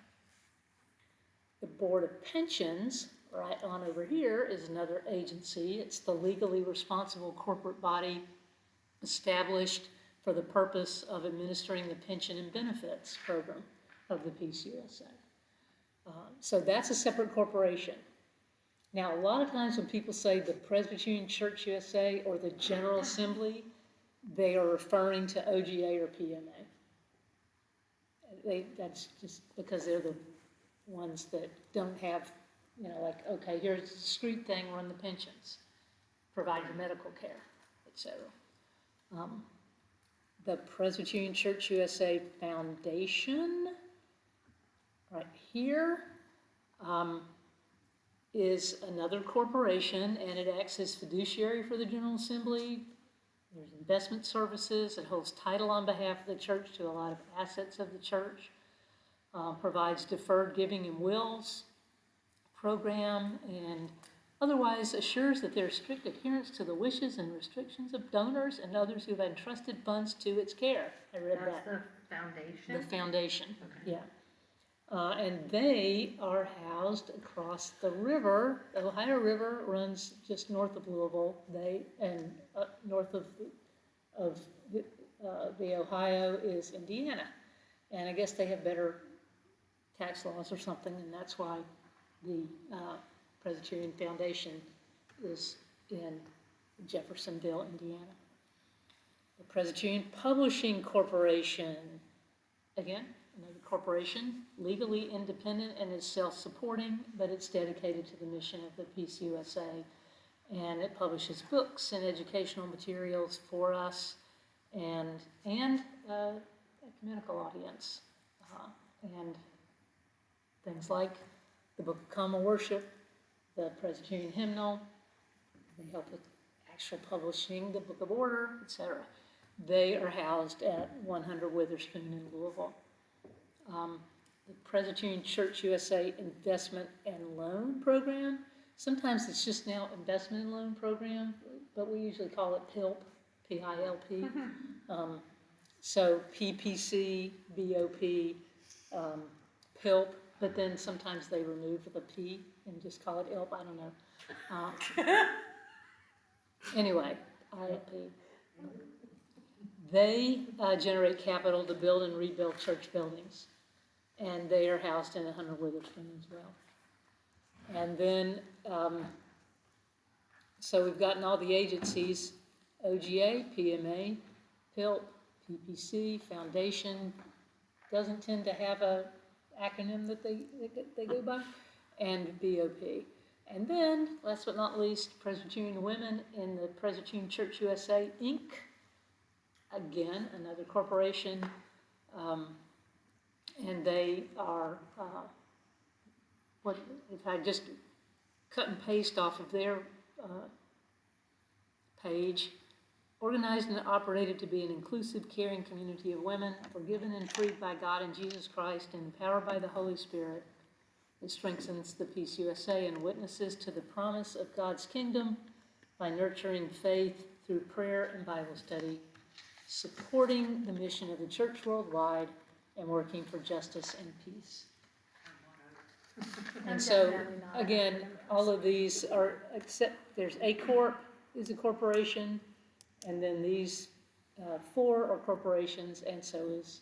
The Board of Pensions, right on over here, is another agency. It's the legally responsible corporate body established for the purpose of administering the pension and benefits program of the PCUSA. So that's a separate corporation. Now, a lot of times when people say the Presbyterian Church USA or the General Assembly, they are referring to OGA or PMA. That's just because they're the ones that don't have, like, okay, here's a discrete thing, run the pensions, provide your medical care, etc. The Presbyterian Church USA Foundation, right here, is another corporation, and it acts as fiduciary for the General Assembly. There's investment services. It holds title on behalf of the church to a lot of assets of the church. Provides deferred giving and wills program, and otherwise assures that there is strict adherence to the wishes and restrictions of donors and others who have entrusted funds to its care. I read that. That's the foundation? The foundation, Okay. yeah. And they are housed across the river. The Ohio River runs just north of Louisville. North of the Ohio is Indiana. And I guess they have better tax laws or something, and that's why the Presbyterian Foundation is in Jeffersonville, Indiana. The Presbyterian Publishing Corporation, again, another corporation, legally independent and is self-supporting, but it's dedicated to the mission of the PCUSA, and it publishes books and educational materials for us and ecumenical audience, and things like the Book of Common Worship, the Presbyterian Hymnal. They help with actual publishing, the Book of Order, etc. They are housed at 100 Witherspoon in Louisville. The Presbyterian Church USA Investment and Loan Program. Sometimes it's just now Investment and Loan Program, but we usually call it PILP, P-I-L-P. So PPC, BOP, PILP, but then sometimes they remove the P and just call it ILP, I don't know. Anyway, ILP. They generate capital to build and rebuild church buildings, and they are housed in 100 Witherspoon as well. And then, so we've gotten all the agencies, OGA, PMA, PILP, PPC, Foundation, doesn't tend to have a acronym that they go by. and BOP. And then, last but not least, Presbyterian Women in the Presbyterian Church USA, Inc. Again, another corporation, and they are, what, if I just cut and paste off of their page, organized and operated to be an inclusive, caring community of women, forgiven and freed by God and Jesus Christ, and empowered by the Holy Spirit. It strengthens the Peace USA and witnesses to the promise of God's kingdom by nurturing faith through prayer and Bible study, supporting the mission of the church worldwide, and working for justice and peace. And so, again, all of these are, except there's A Corp is a corporation, and then these 4 are corporations, and so is,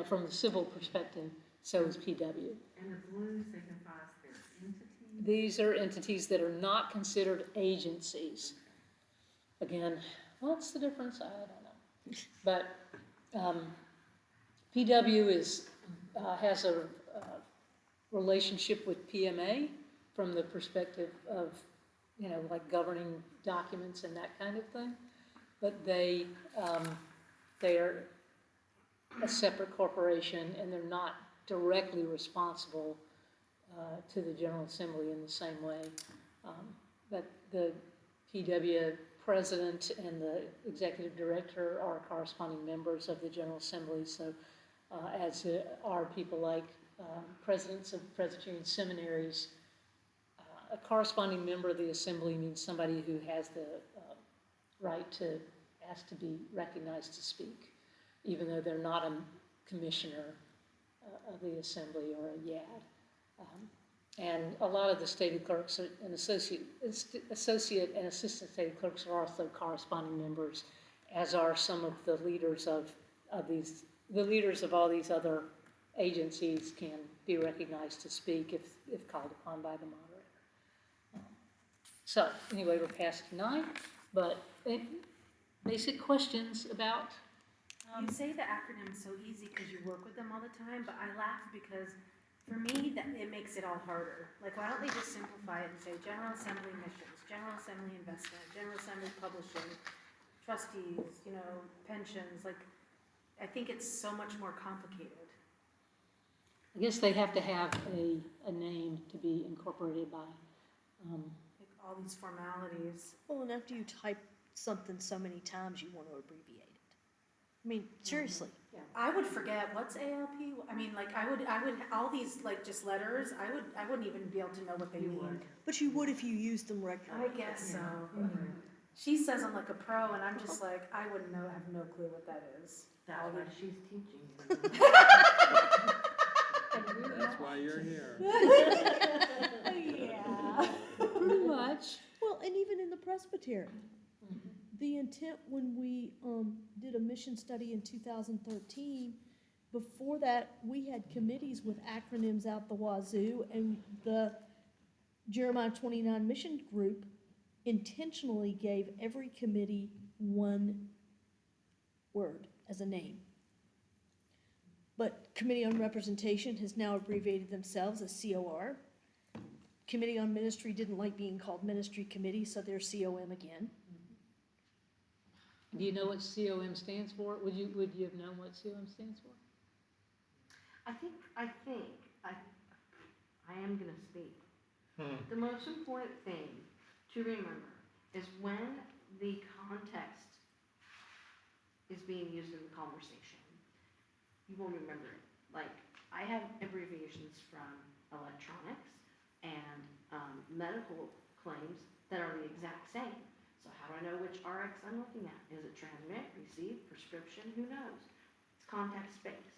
from the civil perspective, so is PW. And the blue signifies their entity. These are entities that are not considered agencies. Again, what's the difference? I don't know. But PW has a relationship with PMA from the perspective of, like governing documents and that kind of thing. But they are a separate corporation, and they're not directly responsible to the General Assembly in the same way. But the PW president and the executive director are corresponding members of the General Assembly, so as are people like presidents of Presbyterian seminaries. A corresponding member of the Assembly means somebody who has the right to ask to be recognized to speak, even though they're not a commissioner of the Assembly or a YAD. And a lot of the stated clerks and associate and assistant stated clerks are also corresponding members, as are some of the leaders of these. The leaders of all these other agencies can be recognized to speak if called upon by the moderator. So anyway, we're past 9, but basic questions about. You say the acronyms so easy because you work with them all the time, but I laugh because for me, that it makes it all harder. Like, why don't they just simplify it and say General Assembly missions, General Assembly investment, General Assembly publishing, trustees, pensions, like, I think it's so much more complicated. I guess they have to have a name to be incorporated by. Like all these formalities. Well, and after you type something so many times, you want to abbreviate it. I mean, seriously. I would forget what's ALP. I mean, like I would all these like just letters. I wouldn't even be able to know what they mean. But you would if you used them regularly. I guess so. She says I'm like a pro, and I'm just like I wouldn't know. Have no clue what that is. That's why she's teaching. That's why you're here. Yeah. Pretty much. Well, and even in the Presbyterian, the intent when we did a mission study in 2013, before that, we had committees with acronyms out the wazoo, and the Jeremiah 29 Mission Group intentionally gave every committee one word as a name. But Committee on Representation has now abbreviated themselves as COR. Committee on Ministry didn't like being called Ministry Committee, so they're COM again. Do you know what COM stands for? Would you have known what COM stands for? I am gonna speak. The most important thing to remember is when the context is being used in the conversation, you won't remember it. Like, I have abbreviations from electronics and medical claims that are the exact same. So how do I know which RX I'm looking at? Is it transmit, receive, prescription? Who knows? It's context based.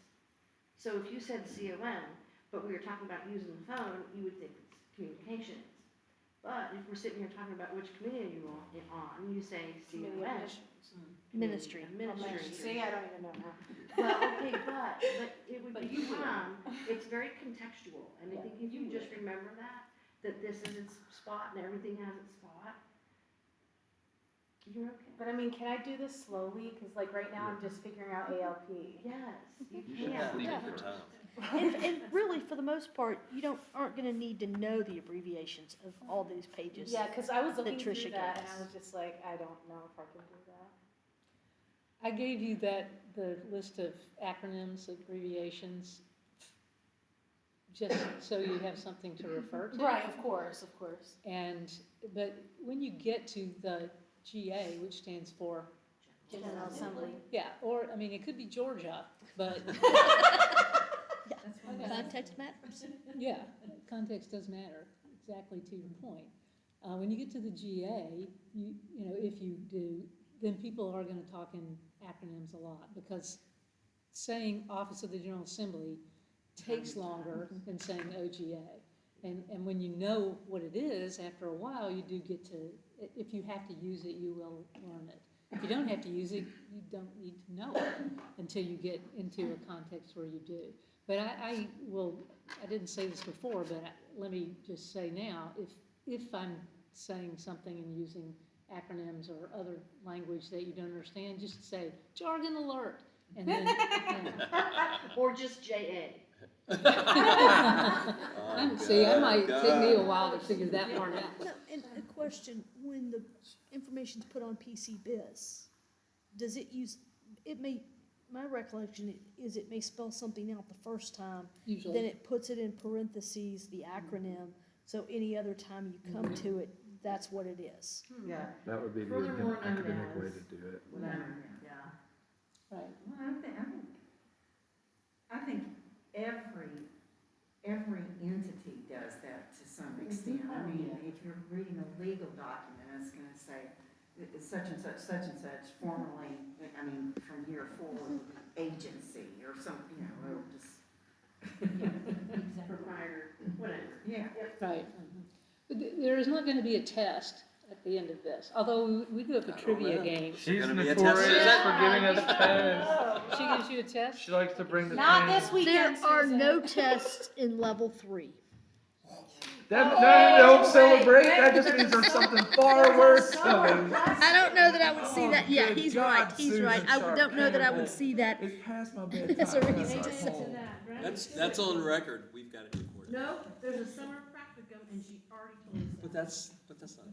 So if you said COM, but we were talking about using the phone, you would think it's communications. But if we're sitting here talking about which committee you're on, you say COM. Ministry. Ministry. See, I don't even know now. Well, okay, but it would become, it's very contextual, and I think if you just remember that this is its spot and everything has its spot, You're okay. But I mean, can I do this slowly? Cause like right now I'm just figuring out ALP. Yes, you You should can. sleep Yeah. at your time. And really, for the most part, aren't gonna need to know the abbreviations of all these pages. Yeah, cause I was looking through Tricia that gave and us. I was just like, I don't know if I can do that. I gave you the list of acronyms, abbreviations, just so you have something to refer to. Right, of course. But when you get to the GA, which stands for, General Assembly. yeah, or, I mean, it could be Georgia, but, Context matters. yeah, context does matter, exactly to your point. When you get to the GA, you know, if you do, then people are gonna talk in acronyms a lot, because saying Office of the General Assembly takes longer than saying OGA. And when you know what it is, after a while, you do get to, if you have to use it, you will learn it. If you don't have to use it, you don't need to know it until you get into a context where you do. But I didn't say this before, but let me just say now, if I'm saying something and using acronyms or other language that you don't understand, just say jargon alert, and then, Or just JA. see, I might take me a while to figure that part out. No, and a question, when the information's put on PC Biz, does it use, my recollection is it may spell something out the first time, then Usually, it puts it in parentheses, the acronym, so any other time you come to it, that's what it is. Yeah. That would be the Furthermore known academic way as- to do it. Whatever, yeah. right. Well, I think every entity does that to some extent. I mean, if you're reading a legal document, it's gonna say, it's such and such, formerly, I mean, from here forward, agency, or something, you know, or just, Proprietor, whatever. yeah. Right. But there is not gonna be a test at the end of this, although we do have a I don't trivia know. game. She's She's gonna be a notorious test. for giving us tests. She gives you a test? She likes to bring the Not pain. this weekend, There are Susan. no tests in level 3. Don't celebrate, that just means there's something far worse coming. I don't know that I would see Oh, that. Yeah, good he's God, right. He's Susan right. I Sharp, don't know that I Campbell. would see that. It's past my bedtime. That's a I reason gotta to go say home. That's on record, we've got it recorded. No, there's a summer practicum and she already told us But that's not,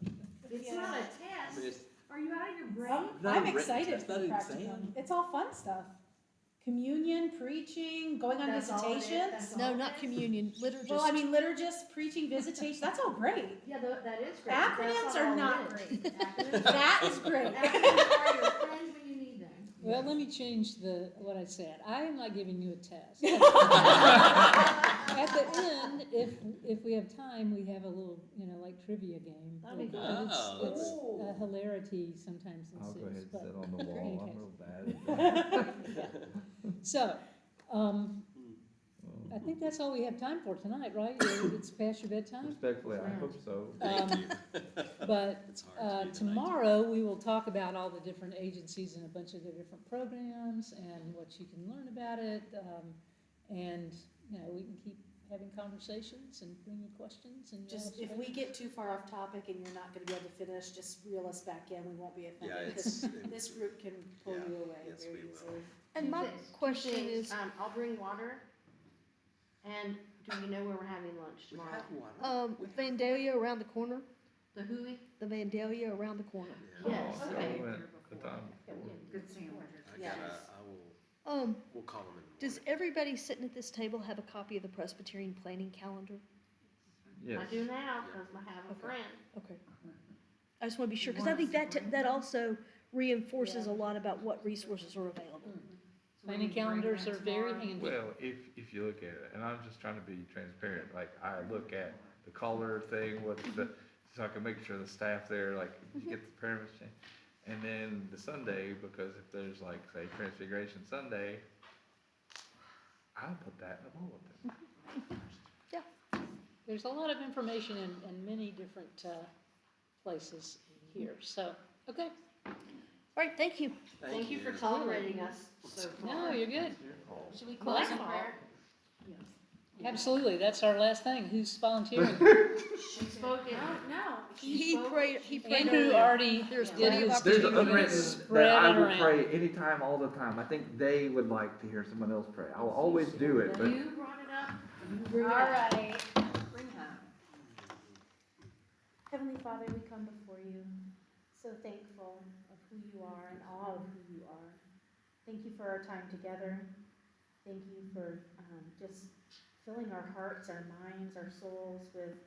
It's not a I test. mean, it's Are you out of your brain? not I'm a written excited test, for not the an practicum. exam. It's all fun stuff. Communion, preaching, going on That's all it is? visitations. That's all No, it not is? communion, liturgist. Well, I mean, liturgists, preaching, visitation, that's all great. Yeah, that is great. Acronyms That's are all not it is. great. Acronyms- That is great. Acronyms are your friends when you need them. Well, let me change what I said. I am not giving you a test. At the end, if we have time, we have a little, like trivia game. That'd be And fun. it's Oh. hilarity sometimes I'll go ahead ensues, and but sit on the in any wall, I'm case. real bad at that. So, I think that's all we have time for tonight, right? It's past your bedtime? Respectfully, I hope so. But it's hard to do tonight. tomorrow, we will talk about all the different agencies and a bunch of the different programs and what you can learn about it. And, we can keep having conversations and bring you questions and. Just, if we get too far off topic and you're not gonna be able to finish, just reel us back in, we won't be Yeah, offended. it's, Because this group can pull Yeah, you away yes, very we will. easily. And my question is, I'll bring water. And do you know where we're having lunch we tomorrow? have one. Vandalia around the corner, The Hui? the Vandalia around the corner. Yes, Oh, okay. I went the time before. Good sandwiches. I Yes. will, we'll call them in the morning. Does everybody sitting at this table have a copy of the Presbyterian planning calendar? Yes. I do now, because I have a friend. Okay. I just want to be sure, because I think that also reinforces a lot about what resources are available. Planning calendars are very handy. Well, if you look at it, and I'm just trying to be transparent, like I look at the color thing, so I can make sure the staff there, like, you get the permission. And then the Sunday, because if there's like, say, Transfiguration Sunday, I'll put that in the bulletin. There's a lot of information in many different places here, so, okay. All right, thank you. Thank you for tolerating us so far. No, you're good. Should we Bless close? prayer. Absolutely, that's our last thing. Who's volunteering? She spoke it. No, He prayed Andrew earlier. already There's did plenty of his There's 2 unwritten minutes, that spread I it will around. pray anytime, all the time. I think they would like to hear someone else pray. I'll always do it, but You brought it up. All right. Bring her. Heavenly Father, we come before you, so thankful of who you are and awe of who you are. Thank you for our time together. Thank you for just filling our hearts, our minds, our souls with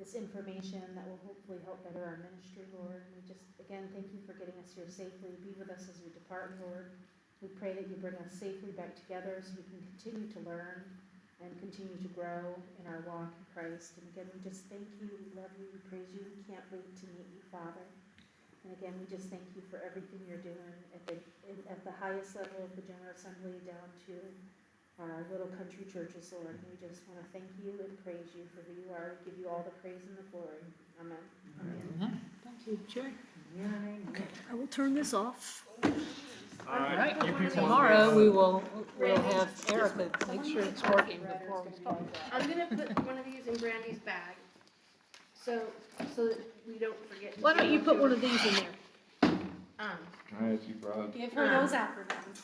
this information that will hopefully help better our ministry, Lord. We just, again, thank you for getting us here safely. Be with us as we depart, Lord. We pray that you bring us safely back together so we can continue to learn and continue to grow in our walk in Christ. And again, we just thank you, we love you, we praise you. We can't wait to meet you, Father. And again, we just thank you for everything you're doing at the highest level of the General Assembly down to our little country churches, Lord. And we just want to thank you and praise you for who you are. We give you all the praise and the glory. Amen. Amen. Thank you, Jerry. Okay, I will turn this off. All right, tomorrow we'll have Erica make sure it's working before we start. I'm gonna put one of these in Brandy's bag, so that we don't forget. Why don't you put one of these in there? can I ask you, Brad? Give her those acronyms.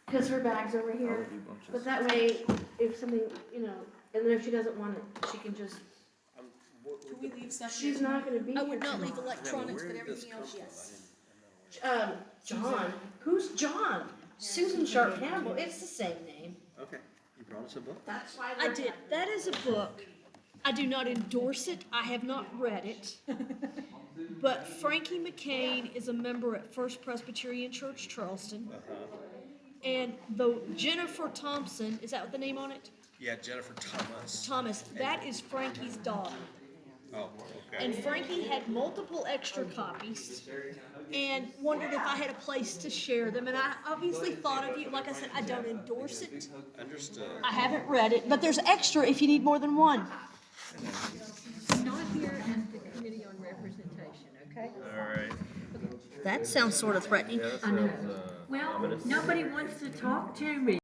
Because her bag's over here, but that way, if something, and then if she doesn't want it, she can just, Can we leave stuff she's not gonna be I here would not leave tomorrow. electronics, but everything else, yes. John, who's John? Susan Sharp Campbell, it's the same name. Okay, you brought us a book? That's why. I did. That is a book. I do not endorse it. I have not read it. But Frankie McCain is a member at First Presbyterian Church, Charleston. And the Jennifer Thompson, is that what the name on it? Yeah, Jennifer Thomas. Thomas, that is Frankie's daughter. Oh, okay. And Frankie had multiple extra copies and wondered if I had a place to share them. And I obviously thought of you. Like I said, I don't endorse it. Understood. I haven't read it, but there's extra if you need more than one. Not here at the Committee on Representation, okay? All right. That sounds sort of threatening. I know. Well, nobody wants to talk to me.